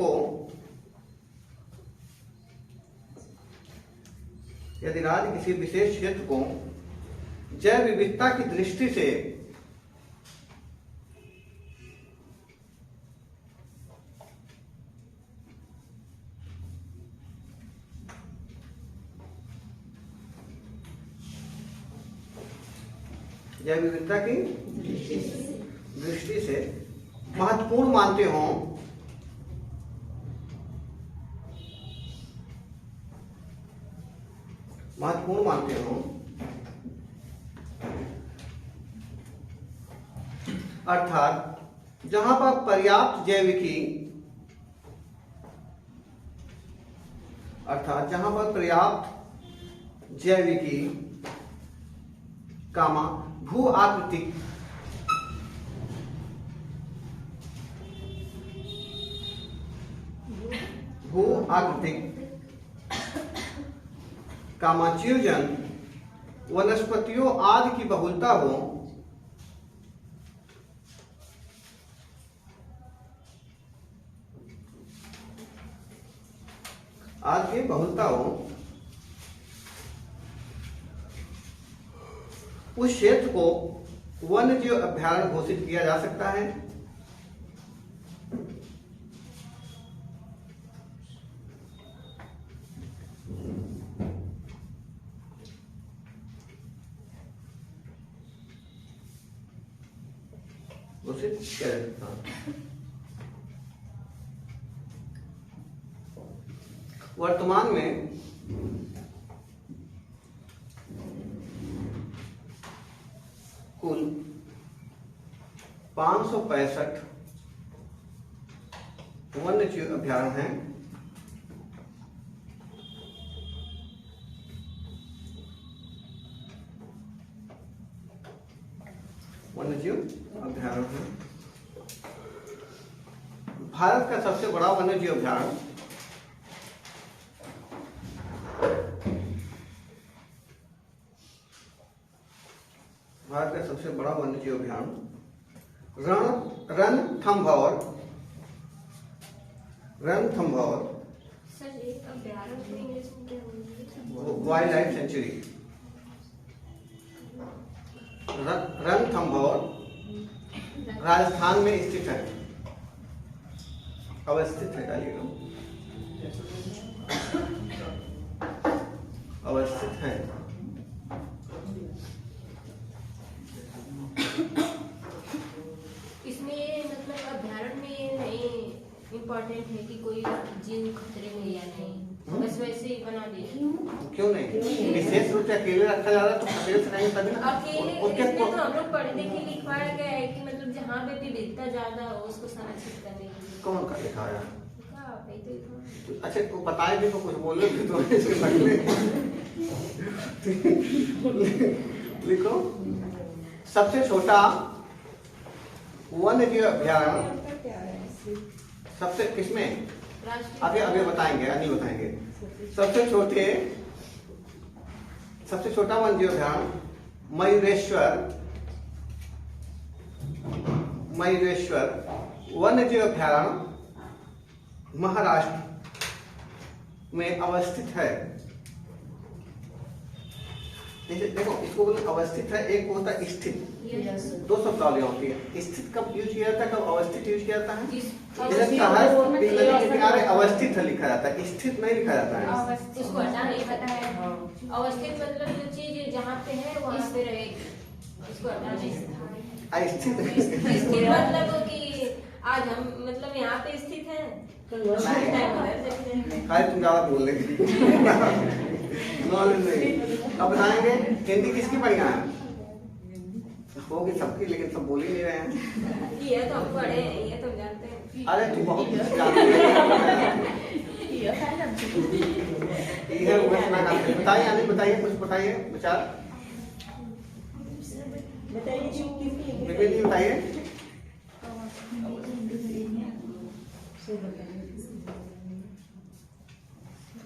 को जैव विविधता की दृष्टि से महत्वपूर्ण मानते हो, अर्थात जहां पर पर्याप्त जैविकी कामा भू आकृतिक कामाच्युजन वनस्पतियों आदि की बहुलता हो, उस क्षेत्र को वन्य जीव अभयारण्य घोषित किया जा सकता है। वर्तमान में कुल 565 वन्य जीव अभयारण्य हैं। भारत का सबसे बड़ा वन्य जीव अभयारण्य Ranthambore wild life sanctuary. Ranthambore Rajasthan में स्थित है, अवस्थित है, डालिएगा अवस्थित है। इम्पोर्टेंट है कि कोई जीव खतरे में या नहीं, बस वैसे ही बना दिया। क्यों नहीं, विशेष रूप से अकेले रखा जा रहा है तो खतरे से नहीं तभी ना। अकेले इसमें तो हम लोग पढ़ लिखे लिखवाया गया है कि मतलब जहाँ पे विविधता ज्यादा हो उसको संरक्षित करने के लिए। कौन का लिखा है? अच्छा तो बताए भी तो कुछ बोले भी तो इसके पहले लिखो। सबसे छोटा वन्य जीव अभयारण्य सबसे किसमें, अभी बताएंगे, नहीं बताएंगे। सबसे छोटा वन्य जीव अभयारण्य मयूरेश्वर वन्य जीव अभयारण्य महाराष्ट्र में अवस्थित है। जैसे देखो इसको बोले अवस्थित है, एक होता है स्थित, दो शब्दावलियां होती है। स्थित कब यूज किया जाता है, कब अवस्थित यूज किया जाता है? जैसे कहा नदी के किनारे अवस्थित है लिखा जाता है, स्थित नहीं लिखा जाता है। इसको हटा नहीं पता है। अवस्थित मतलब जो चीज जहाँ पे है वहाँ पे रहेगी, इसको हटा नहीं। स्थित स्थित मतलब कि आज हम मतलब यहाँ पे स्थित है, खाली तुम ज्यादा बोल रहे नॉलेज नहीं। अब बताएंगे हिंदी किसकी बढ़िया है? होगी सबकी, लेकिन सब बोल ही नहीं रहे हैं। ये तो हम पढ़े हैं, ये तो जानते हैं। अरे तू बहुत जानती है। ये वो सुना करते हैं। बताइए आने, बताइए कुछ बताइए विचार विवेक जी बताइए।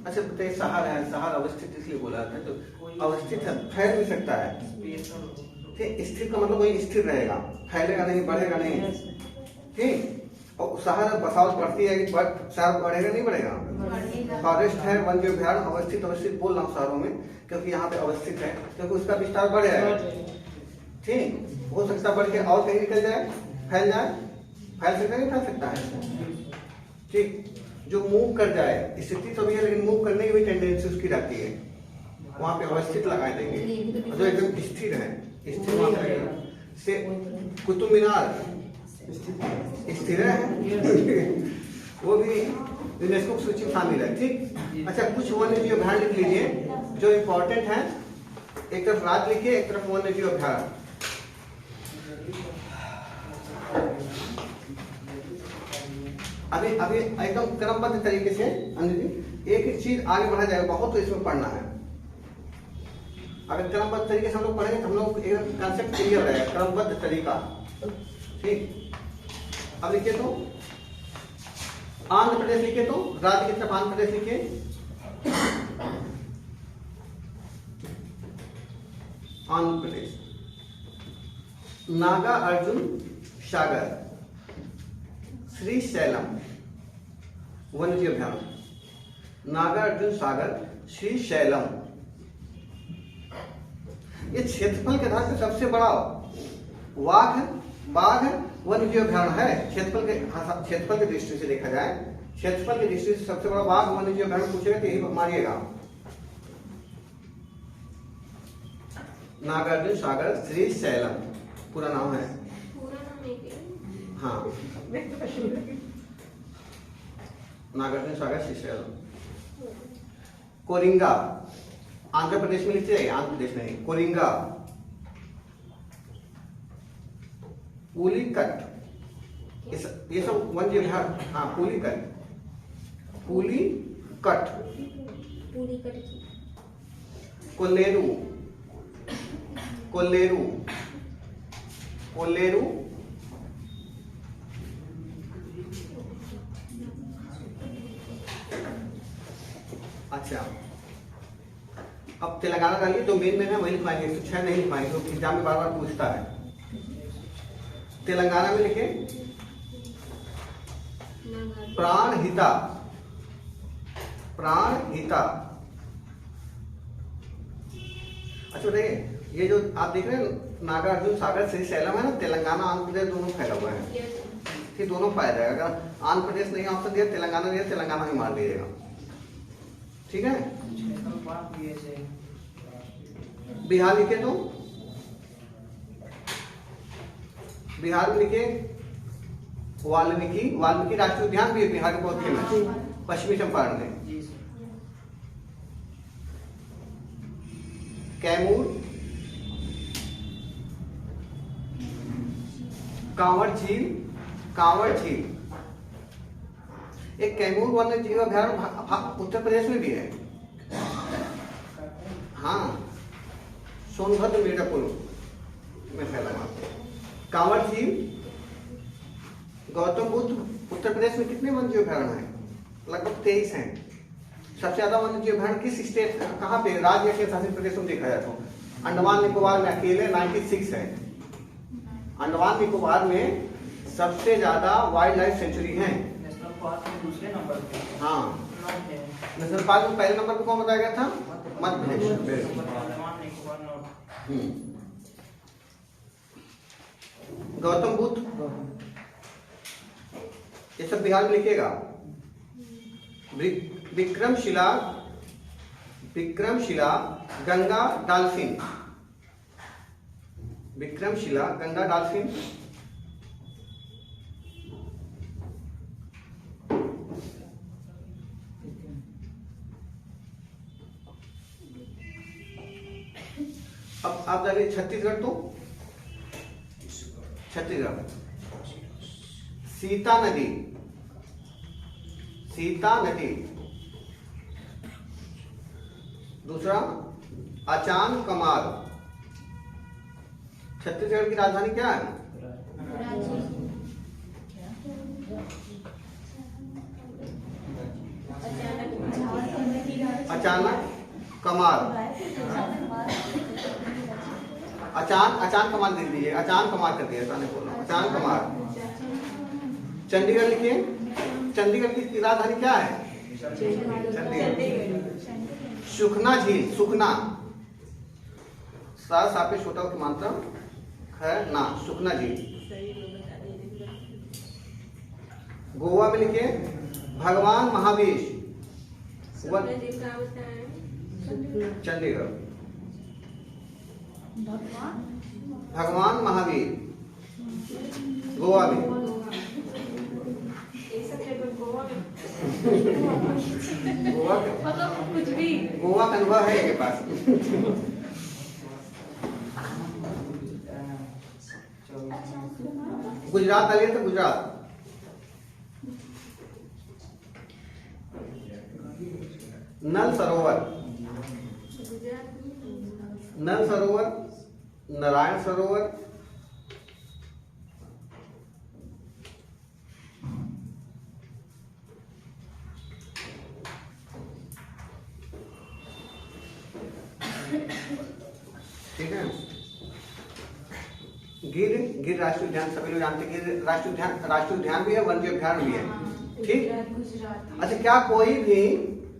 अच्छा बताइए, सहार है, सहार अवस्थित इसलिए बोला था, तो अवस्थित है, फैल भी सकता है। ठीक, स्थिर का मतलब वही स्थिर रहेगा, फैलेगा नहीं, बढ़ेगा नहीं। ठीक, और सहार बसावट बढ़ती है, शहर बढ़ेगा नहीं बढ़ेगा। फॉरेस्ट है, वन विहार, अवस्थित अवस्थित बोल रहा हूँ शहरों में, क्योंकि यहाँ पे अवस्थित है, क्योंकि उसका विस्तार बढ़ जाएगा। ठीक, हो सकता बढ़ के और कहीं निकल जाए, फैल जाए, फैल सकता नहीं फैल सकता है। ठीक, जो मूव कर जाए, स्थिति तो भी है लेकिन मूव करने की भी टेंडेंसी उसकी रहती है, वहां पे अवस्थित लगा देंगे। जो एकदम स्थिर है, स्थिर वहां पे से कुतुब मीनार स्थिर है वो भी यूनेस्को की सूची में शामिल है। ठीक, अच्छा कुछ वन्य जीव अभयारण्य लिख लीजिए जो इम्पोर्टेंट है। एक तरफ राज्य लिखिए, एक तरफ वन्य जीव अभयारण्य। अभी अभी एकदम क्रमबद्ध तरीके से एक एक चीज आगे बढ़ा जाएगा, बहुत तो इसमें पढ़ना है। अगर क्रमबद्ध तरीके से हम लोग पढ़ेंगे तो हम लोग एक कंसेप्ट क्लियर रहेगा, क्रमबद्ध तरीका। ठीक, अब लिखिए तो आंध्र प्रदेश, लिखिए तो राज्य की तरफ आंध्र प्रदेश लिखिए। आंध्र प्रदेश, नागा अर्जुन सागर, श्री शैलम वन्य जीव अभयारण्य, नागा अर्जुन सागर, श्री शैलम। ये क्षेत्रफल के आधार पर सबसे बड़ा बाघ वन्य जीव अभयारण्य है। क्षेत्रफल के दृष्टि से देखा जाए, क्षेत्रफल की दृष्टि से सबसे बड़ा बाघ वन्य जीव अभयारण्य पूछेगा तो यही मानिएगा। नागार्जुन सागर श्री शैलम पूरा नाम है। हाँ, नागार्जुन सागर श्री शैलम। कोरिंगा आंध्र प्रदेश में लिखते हैं, आंध्र प्रदेश नहीं, कोरिंगा। पुलिकट, ये सब वन्य जीव विहार। हाँ, पुलिकट, कोल्लेरू, अच्छा अब तेलंगाना डालिए, जो मेन है वही लिखवाएंगे, 106 नहीं लिखवाएंगे, तो एग्जाम में बार बार पूछता है। तेलंगाना में लिखे प्राणहिता, अच्छा बताइए, ये जो आप देख रहे हैं नागार्जुन सागर श्री शैलम है ना, तेलंगाना आंध्र प्रदेश दोनों फैला हुआ है। ठीक, दोनों पाया जाएगा। अगर आंध्र प्रदेश नहीं ऑप्शन दिया, तेलंगाना दिया, तेलंगाना ही मार दीजिएगा। ठीक है, बिहार लिखे तो बिहार में लिखे वाल्मीकि राष्ट्रीय उद्यान भी है बिहार के, बहुत फेमस, पश्चिमी चंपारण में। कैमूर, कांवड़ झील, एक कैमूर वन्य जीव अभयारण्य उत्तर प्रदेश में भी है। हाँ, सोनभद्र मीरापुर में फैला हुआ। कांवड़ झील, गौतम बुद्ध। उत्तर प्रदेश में कितने वन्य जीव अभयारण्य हैं? लगभग 23 हैं। सबसे ज्यादा वन्य जीव अभयारण्य किस स्टेट, कहाँ पे, राज्य या केंद्र शासित प्रदेश में देखा जाए तो अंडमान निकोबार में अकेले 96 है। अंडमान निकोबार में सबसे ज्यादा वाइल्ड लाइफ सेंचुरी है। नेशनल पार्क में दूसरे नंबर पे। हाँ, नेशनल पार्क में पहले नंबर पे कौन बताया गया था? मध्य प्रदेश। गौतम बुद्ध, ये सब बिहार में लिखिएगा। Vikramshila, Vikramshila Ganga dolphin, Vikramshila Ganga dolphin. अब आप जाइए छत्तीसगढ़, तो छत्तीसगढ़ सीता नदी, सीता नदी। दूसरा अचान कमाल। छत्तीसगढ़ की राजधानी क्या है? अचानक कमाल, अचान कमाल लिख दीजिए, अचान कमाल कर दिया, अचानक बोलो, अचान कमाल। चंडीगढ़ लिखिए, चंडीगढ़ की राजधानी क्या है? चंडीगढ़। सुखना झील, सुखना सापे छोटा की मात्रा है ना, सुखना झील। गोवा में लिखिए भगवान महावीर, चंडीगढ़। भगवान महावीर गोवा में। गोवा मतलब कुछ भी गोवा का अनुभव है के पास। गुजरात आइए, तो गुजरात नल सरोवर, नल सरोवर, नारायण सरोवर, ठीक है। गिर, गिर राष्ट्रीय उद्यान सभी लोग जानते हैं। गिर राष्ट्रीय उद्यान भी है, वन्य अभ्यारण्य भी है, ठीक। अच्छा, क्या कोई भी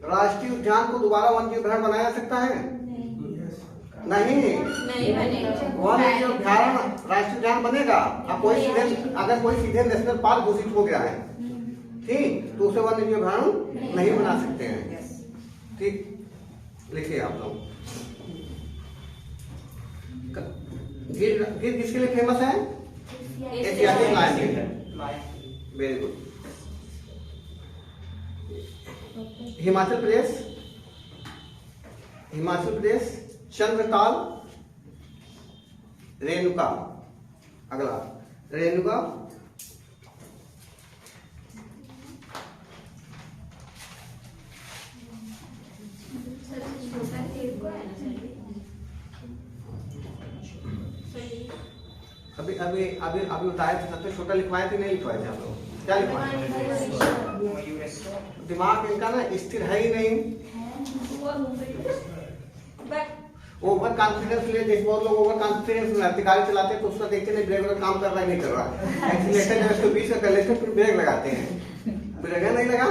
राष्ट्रीय उद्यान को दोबारा वन्य अभ्यारण्य बनाया जा सकता है? नहीं, वन्य अभ्यारण्य राष्ट्रीय उद्यान बनेगा। अब कोई सीधे, अगर कोई सीधे नेशनल पार्क घोषित हो गया है, ठीक, तो उसे वन्य अभ्यारण्य नहीं बना सकते हैं, ठीक। लिखिए आप लोग। गिर, गिर किसके लिए फेमस है? ऐतिहासिक line. Very good. Himachal Pradesh, Himachal Pradesh Chandratal, Renuka. अगला रेणुका, अभी अभी अभी अभी बताया था, सबसे छोटा लिखवाए थे, नहीं लिखवाए थे आप लोग? क्या लिखवाए? दिमाग इनका ना स्थिर है ही नहीं। ओवर कॉन्फिडेंस ले, जैसे बहुत लोग ओवर कॉन्फिडेंस में गाड़ी चलाते हैं तो उसका देखते नहीं ब्रेक वगैरह काम कर रहा है नहीं कर रहा है, एक्सीलेटर जब इसको बीच में कर लेते हैं फिर ब्रेक लगाते हैं, ब्रेक नहीं लगा।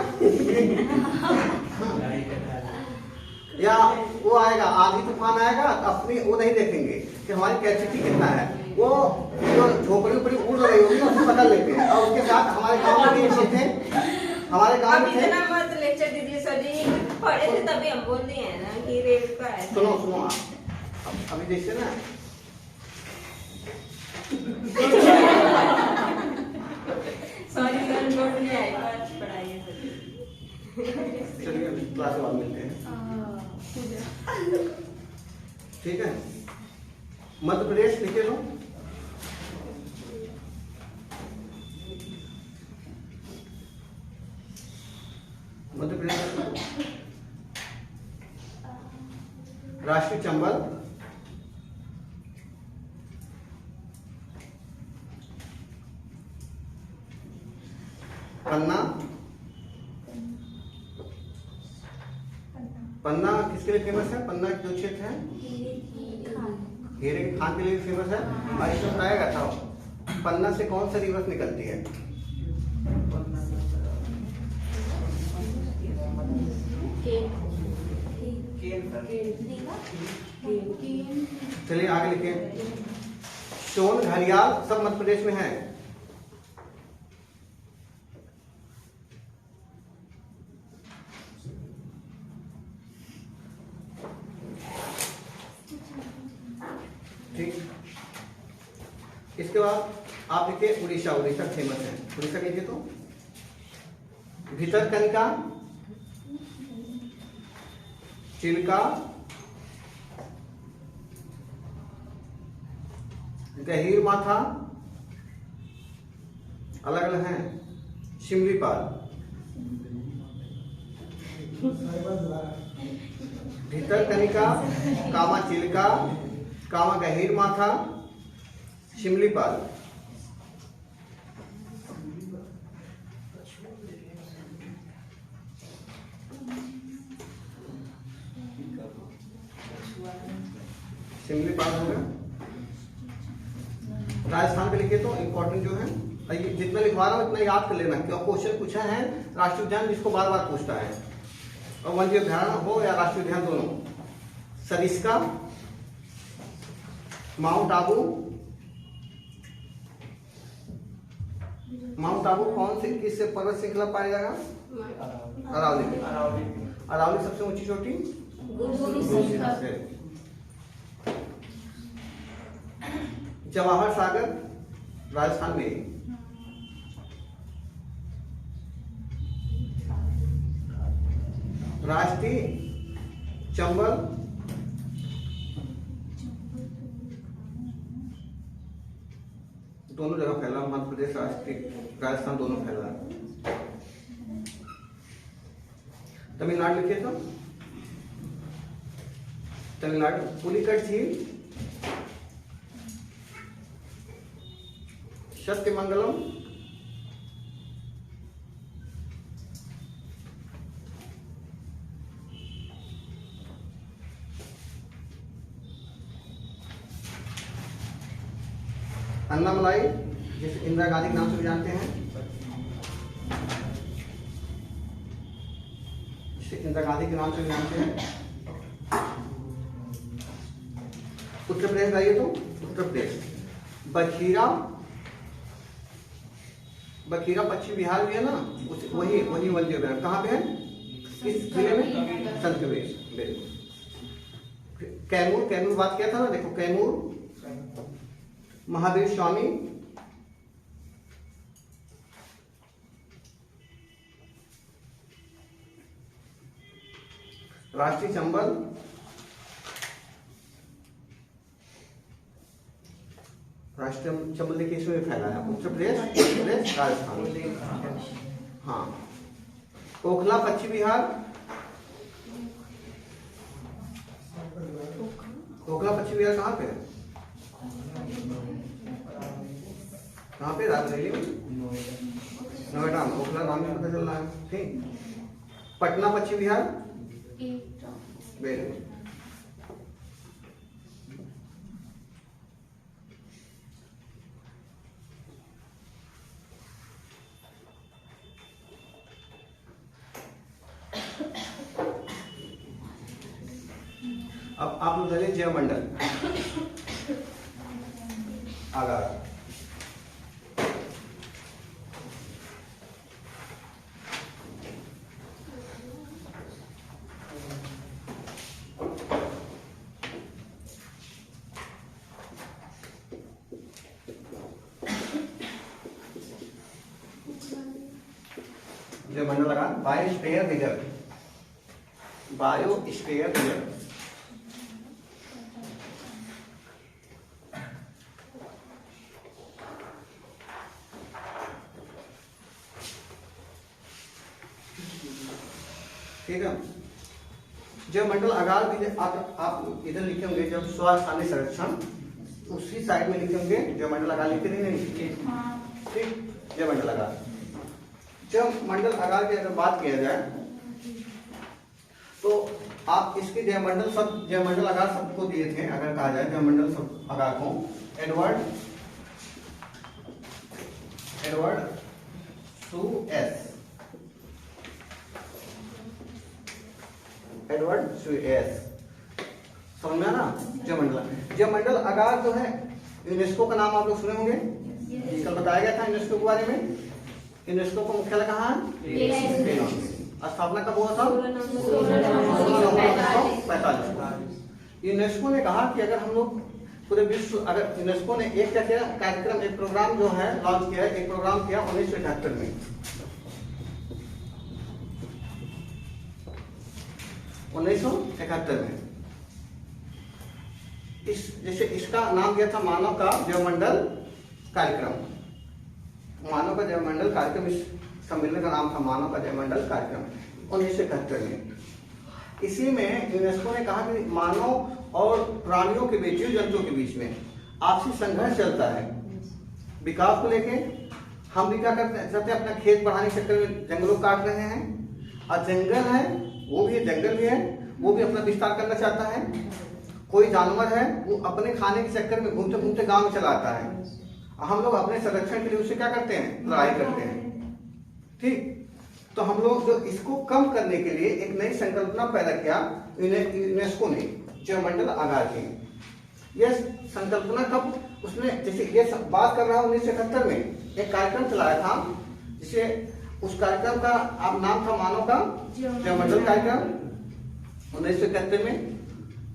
या वो आएगा, आधी तूफान आएगा, अपनी वो नहीं देखेंगे कि हमारी कैपेसिटी कितना है, वो जो झोपड़ी उपड़ी उड़ रही होगी उसको पकड़ लेते हैं। और उसके साथ हमारे गाँव में भी थे, हमारे गाँव में थे। लेक्चर दीजिए सर जी, पढ़े थे तभी हम बोल दिए हैं ना कि रेल का है। सुनो सुनो, अभी देखिए ना, सॉरी सर, नोट नहीं आई, आज पढ़ाइए चलिए क्लास के बाद मिलते हैं, ठीक है। मध्य प्रदेश लिखे लो, मध्य प्रदेश राष्ट्रीय चंबल, पन्ना, पन्ना किसके लिए फेमस है? पन्ना जो क्षेत्र है हीरे की खान के लिए फेमस है। और इसमें बताया गया था पन्ना से कौन सा रिवर्स निकलती है? चलिए आगे लिखिए। सोन घड़ियाल सब मध्य प्रदेश में है। ठीक, इसके बाद आप लिखिए उड़ीसा। उड़ीसा फेमस है, उड़ीसा लिखिए तो भितरकनिका, चिल्का, गहीर माथा, अलग अलग हैं, शिमलीपाल। भितरकनिका, कामा चिल्का, कामा गहीर माथा, शिमलीपाल। शिमलीपाल हो गया। राजस्थान पे लिखिए तो इंपॉर्टेंट जो है, ये जितना लिखवा रहा हूं इतना याद कर लेना, क्योंकि क्वेश्चन पूछा है राष्ट्रीय उद्यान जिसको बार बार पूछता है, और वन्य उद्यान हो या राष्ट्रीय उद्यान दोनों। सरिस्का, माउंट आबू। माउंट आबू कौन से किस पर्वत श्रृंखला पाया जाएगा? अरावली। अरावली सबसे ऊंची चोटी जवाहर सागर राजस्थान में। राष्ट्रीय चंबल दोनों जगह फैला, मध्य प्रदेश राष्ट्रीय राजस्थान दोनों फैला है। तमिलनाडु लिखिए तो तमिलनाडु पुलिकट झील, सत्यमंगलम, अन्नामलाई जिसे इंदिरा गांधी के नाम से भी जानते हैं, जिसे इंदिरा गांधी के नाम से भी जानते हैं। उत्तर प्रदेश आइए तो उत्तर प्रदेश बखीरा। बखीरा पश्चिम बिहार भी है ना, वही वही वन्य उद्यान कहाँ पे है? किस जिले में? संतकबीर। कैमूर, कैमूर बात किया था ना, देखो कैमूर, महावीर स्वामी, राष्ट्रीय चंबल, राष्ट्रीय चंबल देखिए इसमें फैला है। उत्तर प्रदेश, उत्तर प्रदेश, राजस्थान। हाँ, ओखला पश्चिम बिहार। ओखला पश्चिम बिहार कहाँ पे है? कहाँ पे? रायबरेली में, नोएडा में। ओखला नाम में पता चल रहा है। ठीक, पटना पश्चिम बिहार। Very good. अब आप लोग चलिए जयमंडल आगार। जयमंडल आगार बायोस्फीयर रिजर्व, बायोस्फीयर रिजर्व। ठीक है, जयमंडल आगार भी आप इधर लिखे होंगे जब स्वस्थानीय संरक्षण, उसी साइड में लिखे होंगे जयमंडल आगार, लिखे नहीं? ठीक, जयमंडल आगार। जयमंडल आगार की अगर बात किया जाए तो आप इसके जयमंडल सब, जयमंडल आगार सबको दिए थे अगर कहा जाए जयमंडल सब आगार को। Edward Suez, Edward Suez. समझ में आना? जयमंडल आगार जो है यूनेस्को का नाम आप लोग सुने होंगे, कल बताया गया था यूनेस्को के बारे में। यूनेस्को का मुख्यालय कहाँ है? स्थापना कब हुआ था? 1945। यूनेस्को ने कहा कि अगर हम लोग पूरे विश्व, अगर यूनेस्को ने एक क्या किया कार्यक्रम, एक प्रोग्राम जो है लॉन्च किया, एक प्रोग्राम किया 1978 में। 1971 में जैसे इसका नाम दिया था मानव का जैवमंडल कार्यक्रम। मानव का जैवमंडल कार्यक्रम, इस सम्मेलन का नाम था मानव का जैवमंडल कार्यक्रम 1971 में। इसी में यूनेस्को ने कहा कि मानव और प्राणियों के बीच, जीव जंतुओं के बीच में आपसी संघर्ष चलता है विकास को लेके। हम भी क्या करते हैं, अपना खेत बढ़ाने के चक्कर में जंगलों काट रहे हैं, और जंगल है वो भी, जंगल भी है वो भी अपना विस्तार करना चाहता है। कोई जानवर है वो अपने खाने के चक्कर में घूमते घूमते गांव में चला आता है, हम लोग अपने संरक्षण के लिए उससे क्या करते हैं, लड़ाई करते हैं। ठीक, तो हम लोग जो इसको कम करने के लिए एक नई संकल्पना पैदा किया यूनेस्को ने, जैवमंडल आगार की। यह संकल्पना कब उसने, जैसे ये बात कर रहा हूं 1971 में एक कार्यक्रम चलाया था, जिसे उस कार्यक्रम का आप नाम था मानव का जैवमंडल कार्यक्रम 1971 में।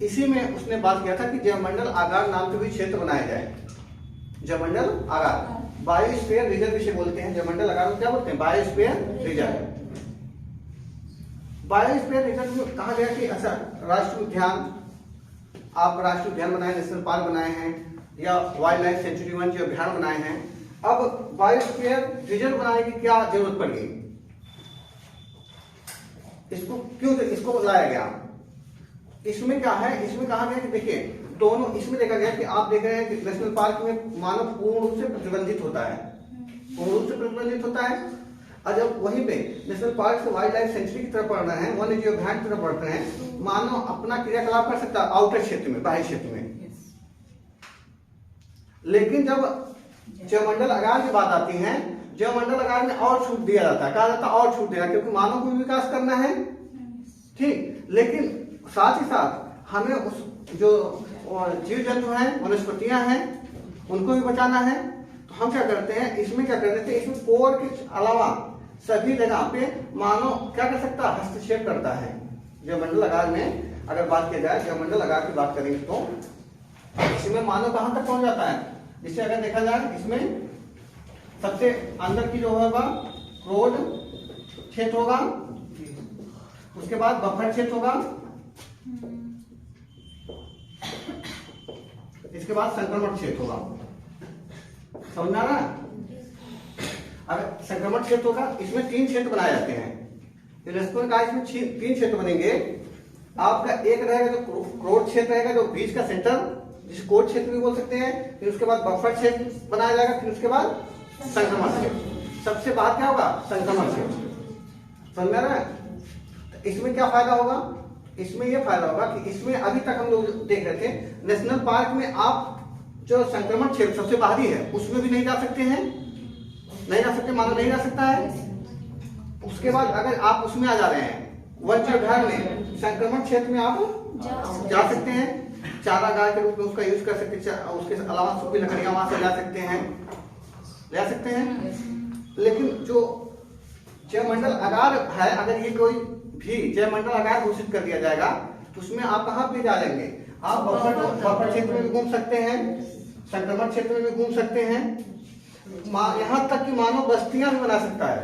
इसी में उसने बात किया था कि जैवमंडल आगार नाम के भी क्षेत्र बनाया जाए। जैवमंडल आगार, बायोस्फीयर रिजर्व इसे बोलते हैं। जैवमंडल आगार को क्या बोलते हैं, बायोस्फीयर रिजर्व। बायोस्फीयर रिजर्व में कहा गया कि अच्छा राष्ट्रीय उद्यान, आप राष्ट्रीय उद्यान बनाए, नेशनल पार्क बनाए हैं, या वाइल्ड लाइफ सेंचुरी वन जो अभ्यारण्य बनाए हैं, अब बायोस्फीयर रिजर्व बनाने की क्या जरूरत पड़ गई, इसको क्यों इसको लाया गया? इसमें क्या है, इसमें कहा गया कि देखिए दोनों, इसमें देखा गया कि आप देख रहे हैं कि नेशनल पार्क में मानव पूर्ण रूप से प्रतिबंधित होता है, पूर्ण रूप से प्रतिबंधित होता है। और जब वहीं पे नेशनल पार्क से वाइल्ड लाइफ सेंचुरी की तरफ बढ़ रहे हैं, वन्य जीव अभ्यारण्य की तरफ बढ़ रहे हैं, मानव अपना क्रियाकलाप कर सकता है आउटर क्षेत्र में, बाहरी क्षेत्र में। लेकिन जब जैवमंडल आगार की बात आती है, जैवमंडल आगार में और छूट दिया जाता है, कहा जाता है और छूट देना, क्योंकि मानव को भी विकास करना है। ठीक, लेकिन साथ ही साथ हमें उस जो जीव जंतु हैं, वनस्पतियां हैं, उनको भी बचाना है। तो हम क्या करते हैं, इसमें क्या कर देते हैं, इसमें कोर के अलावा सभी जगह पे मानव क्या कर सकता है, हस्तक्षेप करता है। जैवमंडल आगार में अगर बात की जाए, जैवमंडल आगार की बात करेंगे तो इसमें मानव कहां तक पहुंच जाता है, जिससे अगर देखा जाए इसमें सबसे अंदर की जो होगा क्रोध क्षेत्र होगा, उसके बाद बफर क्षेत्र होगा, इसके बाद संक्रमण क्षेत्र होगा। समझना ना? अगर संक्रमण क्षेत्र होगा, इसमें 3 क्षेत्र बनाए जाते हैं। यूनेस्को ने कहा इसमें 3 क्षेत्र बनेंगे। आपका एक रहेगा जो क्रोध क्षेत्र रहेगा, जो बीच का सेंटर, जिसे कोर क्षेत्र भी बोल सकते हैं। फिर उसके बाद बफर क्षेत्र बनाया जाएगा, फिर उसके बाद संक्रमण क्षेत्र। सबसे बाहर क्या होगा, संक्रमण क्षेत्र। समझ में आ रहा है? इसमें क्या फायदा होगा, इसमें यह फायदा होगा कि इसमें अभी तक हम लोग देख रहे थे नेशनल पार्क में आप जो संक्रमण क्षेत्र सबसे बाहरी है उसमें भी नहीं जा सकते हैं, नहीं जा सकते, मानव नहीं जा सकता है। उसके बाद अगर आप उसमें आ जा रहे हैं वन्य अभ्यारण्य में, संक्रमण क्षेत्र में आप जा सकते हैं, चारागाह के रूप में उसका यूज कर सकते हैं, उसके अलावा सूखी लकड़ियां वहां से ला सकते हैं, ले सकते हैं। लेकिन जो जैवमंडल आगार है, अगर ये कोई भी जैवमंडल आगार घोषित कर दिया जाएगा तो उसमें आप कहां पे जा लेंगे, आप बफर क्षेत्र में भी घूम सकते हैं, संक्रमण क्षेत्र में भी घूम सकते हैं, यहां तक कि मानव बस्तियां भी बना सकता है।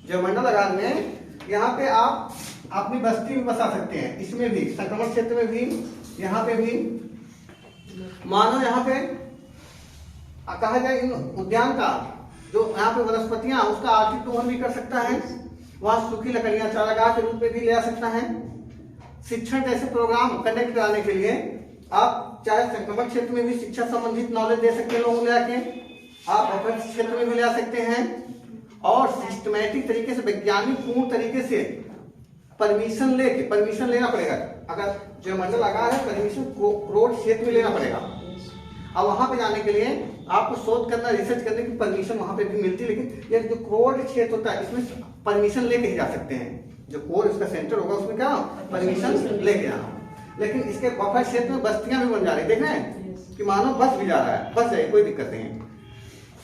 जैवमंडल आगार में यहाँ पे आप अपनी बस्ती भी बसा सकते हैं, इसमें भी संक्रमण क्षेत्र में भी, यहाँ पे भी मानव यहाँ पे कहा जाए इन उद्यान का जो यहाँ पे वनस्पतियां, उसका आर्थिक दोहन भी कर सकता है, वहां सूखी लकड़ियां चारागाह के रूप में भी ले आ सकता है। शिक्षण जैसे प्रोग्राम कंडक्ट कराने के लिए आप चाहे संक्रमण क्षेत्र में भी शिक्षा संबंधित नॉलेज दे सकते हैं लोगों को लेके, आप बफर क्षेत्र में भी ले आ सकते हैं, और सिस्टमैटिक तरीके से, वैज्ञानिक पूर्ण तरीके से परमिशन लेना पड़ेगा। अगर जैवमंडल आगार है, परमिशन क्रोध क्षेत्र में लेना पड़ेगा। अब वहां पे जाने के लिए आपको शोध करना, रिसर्च करने की परमिशन वहां पे भी मिलती है, लेकिन ये जो क्रोध क्षेत्र होता है इसमें परमिशन लेके ही जा सकते हैं। जो कोर इसका सेंटर होगा उसमें क्या परमिशन लेके जाना। लेकिन इसके बफर क्षेत्र में बस्तियां भी बन जा रही, देख रहे हैं कि मानो बस भी जा रहा है, बस जाइए, कोई दिक्कत नहीं है।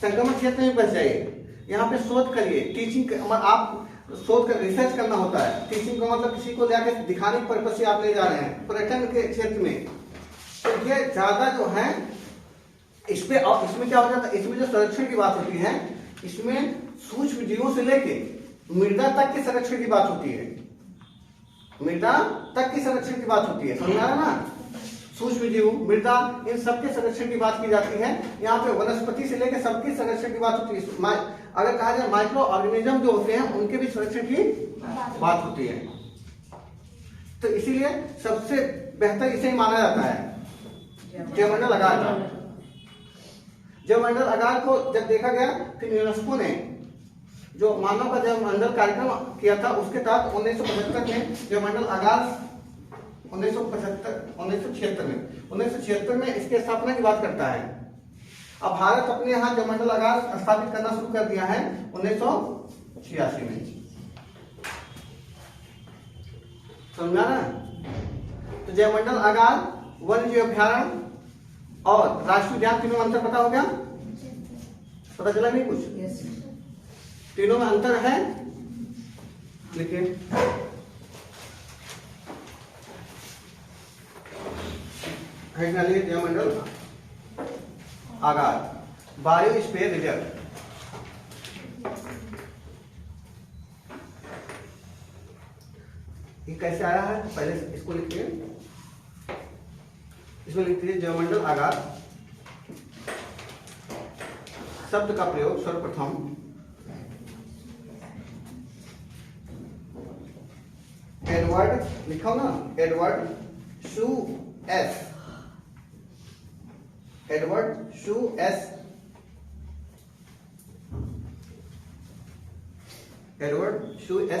संक्रमण क्षेत्र में बस जाइए, यहाँ पे शोध करिए, टीचिंग आप शोध कर रिसर्च करना होता है। टीचिंग का मतलब किसी को जाके दिखाने के पर्पज से आप ले जा रहे हैं। पर्यटन के क्षेत्र में तो ये ज्यादा जो है इसमें क्या हो जाता है, इसमें जो संरक्षण की बात होती है, इसमें सूक्ष्म जीवों से लेके मृदा तक के संरक्षण की बात होती है, मृदा तक की संरक्षण की बात होती है, समझ आ रहा है ना। सूक्ष्म जीव, मृदा, इन सबके संरक्षण की बात की जाती है। यहाँ पे वनस्पति से लेकर सबके संरक्षण की बात होती है। अगर कहा जाए माइक्रो ऑर्गेनिज्म जो होते हैं उनके भी संरक्षण की बात होती है। तो इसीलिए सबसे बेहतर इसे ही माना जाता है जैवमंडल आगार का। जैवमंडल आगार को जब देखा गया, फिर यूनेस्को ने जो मानव का जैवमंडल कार्यक्रम किया था, उसके तहत 1975 में जैवमंडल आगार 1976 में इसके स्थापना की बात करता है। अब भारत अपने यहाँ जैवमंडल आगार स्थापित करना शुरू कर दिया है 1986 में, समझा ना। तो जैवमंडल आगार, वन्य जीव अभ्यारण्य और राष्ट्रीय उद्यान, तीनों में अंतर पता हो गया? पता चला नहीं कुछ? तीनों में अंतर है, लिखिए। जैवमंडल आगार, बायोस्फीयर रिजर्व। ये कैसे आया है, पहले इसको लिखिए। इसमें लिखिए जैवमंडल आगार शब्द का प्रयोग सर्वप्रथम एडवर्ड, लिखा ना, एडवर्ड शू एस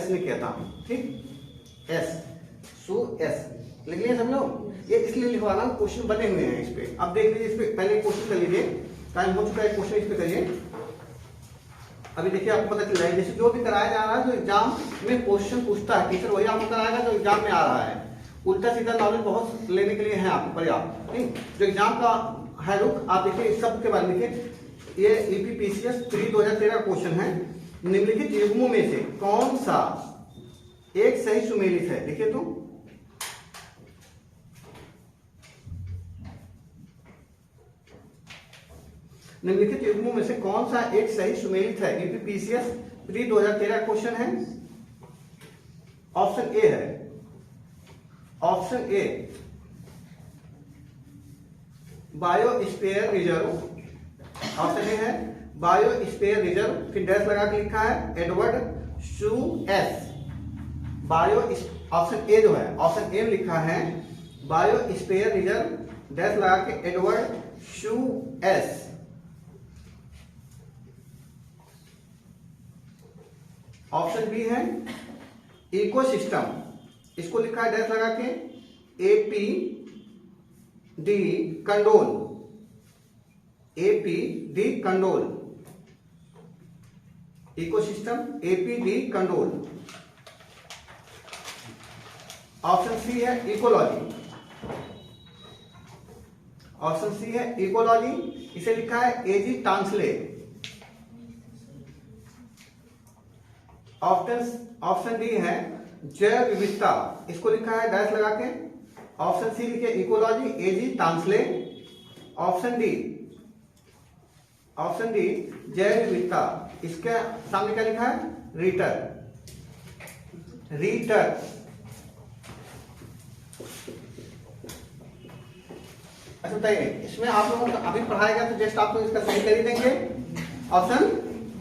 ने किया था, ठीक। एस लिख लिया सब लोग। ये इसलिए लिखवाना, क्वेश्चन बने हुए हैं इस पे। अब देख लीजिए, इस पे पहले क्वेश्चन कर लीजिए, टाइम हो चुका है, क्वेश्चन इस पे करिए। अभी देखिए आपको पता चल रहा है, जैसे जो भी कराया जा रहा है, जो एग्जाम में क्वेश्चन पूछता है टीचर, वही आपको कराएगा जो एग्जाम में आ रहा है। उल्टा सीधा नॉलेज बहुत लेने के लिए है आपको पर्याप्त, ठीक। जो एग्जाम का है रुख, आप देखिए इस सब के बारे में लिखिए। ये ईपीपीसीएस प्री 2013 क्वेश्चन है। निम्नलिखित युग्मों में से कौन सा एक सही सुमेलित है, देखिए तो। निम्नलिखित युग्मों में से कौन सा एक सही सुमेलित है? ईपीपीसीएस प्री 2013 क्वेश्चन है। ऑप्शन ए है, option A biosphere reserve. Option A है बायोस्फीयर रिजर्व, फिर डैश लगा के लिखा है Edward Suess. Option A जो है, ऑप्शन ए में लिखा है बायोस्फीयर रिजर्व, डैश लगा के Edward Suess. Option B है इकोसिस्टम, इसको लिखा है डैश लगा के AP de Candolle, AP de Candolle, ecosystem AP de Candolle. Option C है इकोलॉजी, ऑप्शन सी है इकोलॉजी, इसे लिखा है एजी टांसले। ऑप्शन डी है जैव विविधता, इसको लिखा है डैश लगा के। ऑप्शन सी लिखे इकोलॉजी, एजी टांसले। ऑप्शन डी जैव विविधता, इसके सामने क्या लिखा है रीटर। अच्छा बताइए, इसमें आप लोगों को अभी पढ़ाएगा तो जस्ट आपको इसका सही कर ही देंगे। ऑप्शन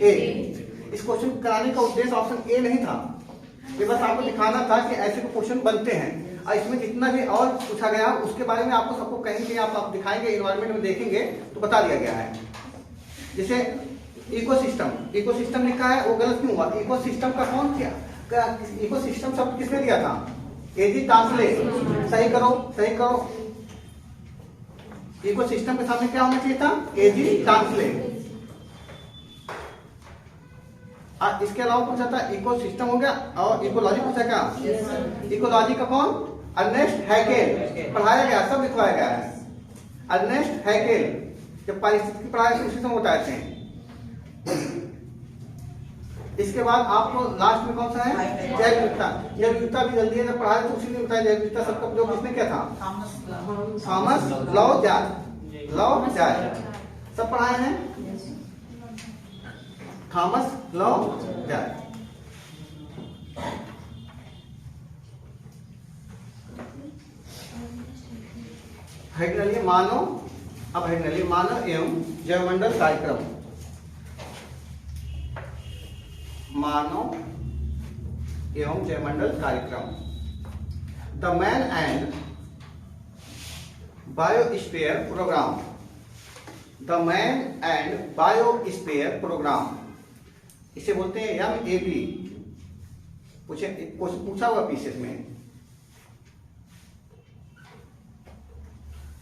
ए, इस क्वेश्चन कराने का उद्देश्य ऑप्शन ए नहीं था, ये बस आपको दिखाना था कि ऐसे क्वेश्चन बनते हैं। और इसमें जितना भी और पूछा गया उसके बारे में आपको सबको कहीं आप दिखाएंगे, इन्वायरमेंट में देखेंगे तो बता दिया गया है। जैसे इकोसिस्टम लिखा है, वो गलत क्यों हुआ? इकोसिस्टम का कौन किया? इकोसिस्टम शब्द किसने दिया था? एजी टांसले। सही करो। इकोसिस्टम के सामने क्या होना चाहिए था? एजी टांसले। इसके अलावा पूछा था इकोसिस्टम हो गया, और इकोलॉजी पूछा क्या? इकोलॉजी का कौन? अर्नेस्ट हैकेल पढ़ाया गया, सब लिखवाया गया है। अर्नेस्ट हैकेल जब पारिस्थितिकी पढ़ाया तो उसी समय बताए थे। इसके बाद आपको लास्ट में कौन सा है, जैव विविधता। जैव विविधता भी जल्दी है, जब पढ़ाया तो उसी ने बताया जैव विविधता सबका प्रयोग किसने किया था, थॉमस लॉ सब पढ़ाए हैं, थॉमस लॉ हेड डालिए मानव, अब हेड डालिए मानव एवं जैवमंडल कार्यक्रम, मानव एवं जैवमंडल कार्यक्रम, the man and biosphere programme, the man and biosphere programme, इसे बोलते हैं MAB। पूछा हुआ पीसेस में,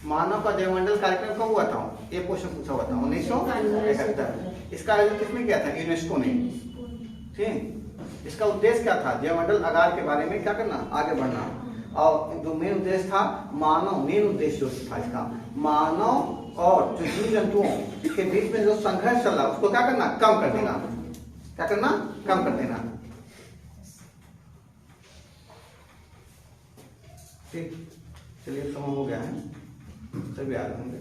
मानव का जैवमंडल कार्यक्रम कब हुआ था, ये क्वेश्चन पूछा हुआ था 1971। इसका आयोजन किसने किया था, यूनेस्को ने। ठीक, इसका उद्देश्य क्या था, जैवमंडल आगार के बारे में क्या करना, आगे बढ़ना। और जो मेन उद्देश्य था मानव, मेन उद्देश्य जो था इसका, मानव और जो जीव जंतुओं के बीच में जो संघर्ष चल रहा उसको क्या करना, कम कर देना। क्या करना, कम कर देना। ठीक, चलिए समय हो गया है, सभी आ रहे होंगे।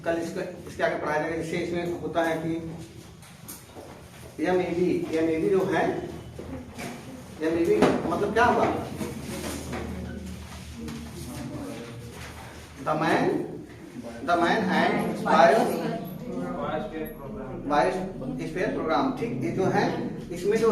कल इसके आगे पढ़ाया जाएगा। जैसे इसमें होता है कि MAB जो है, MAB मतलब क्या होगा, the man and biosphere programme. ठीक, ये जो है इसमें जो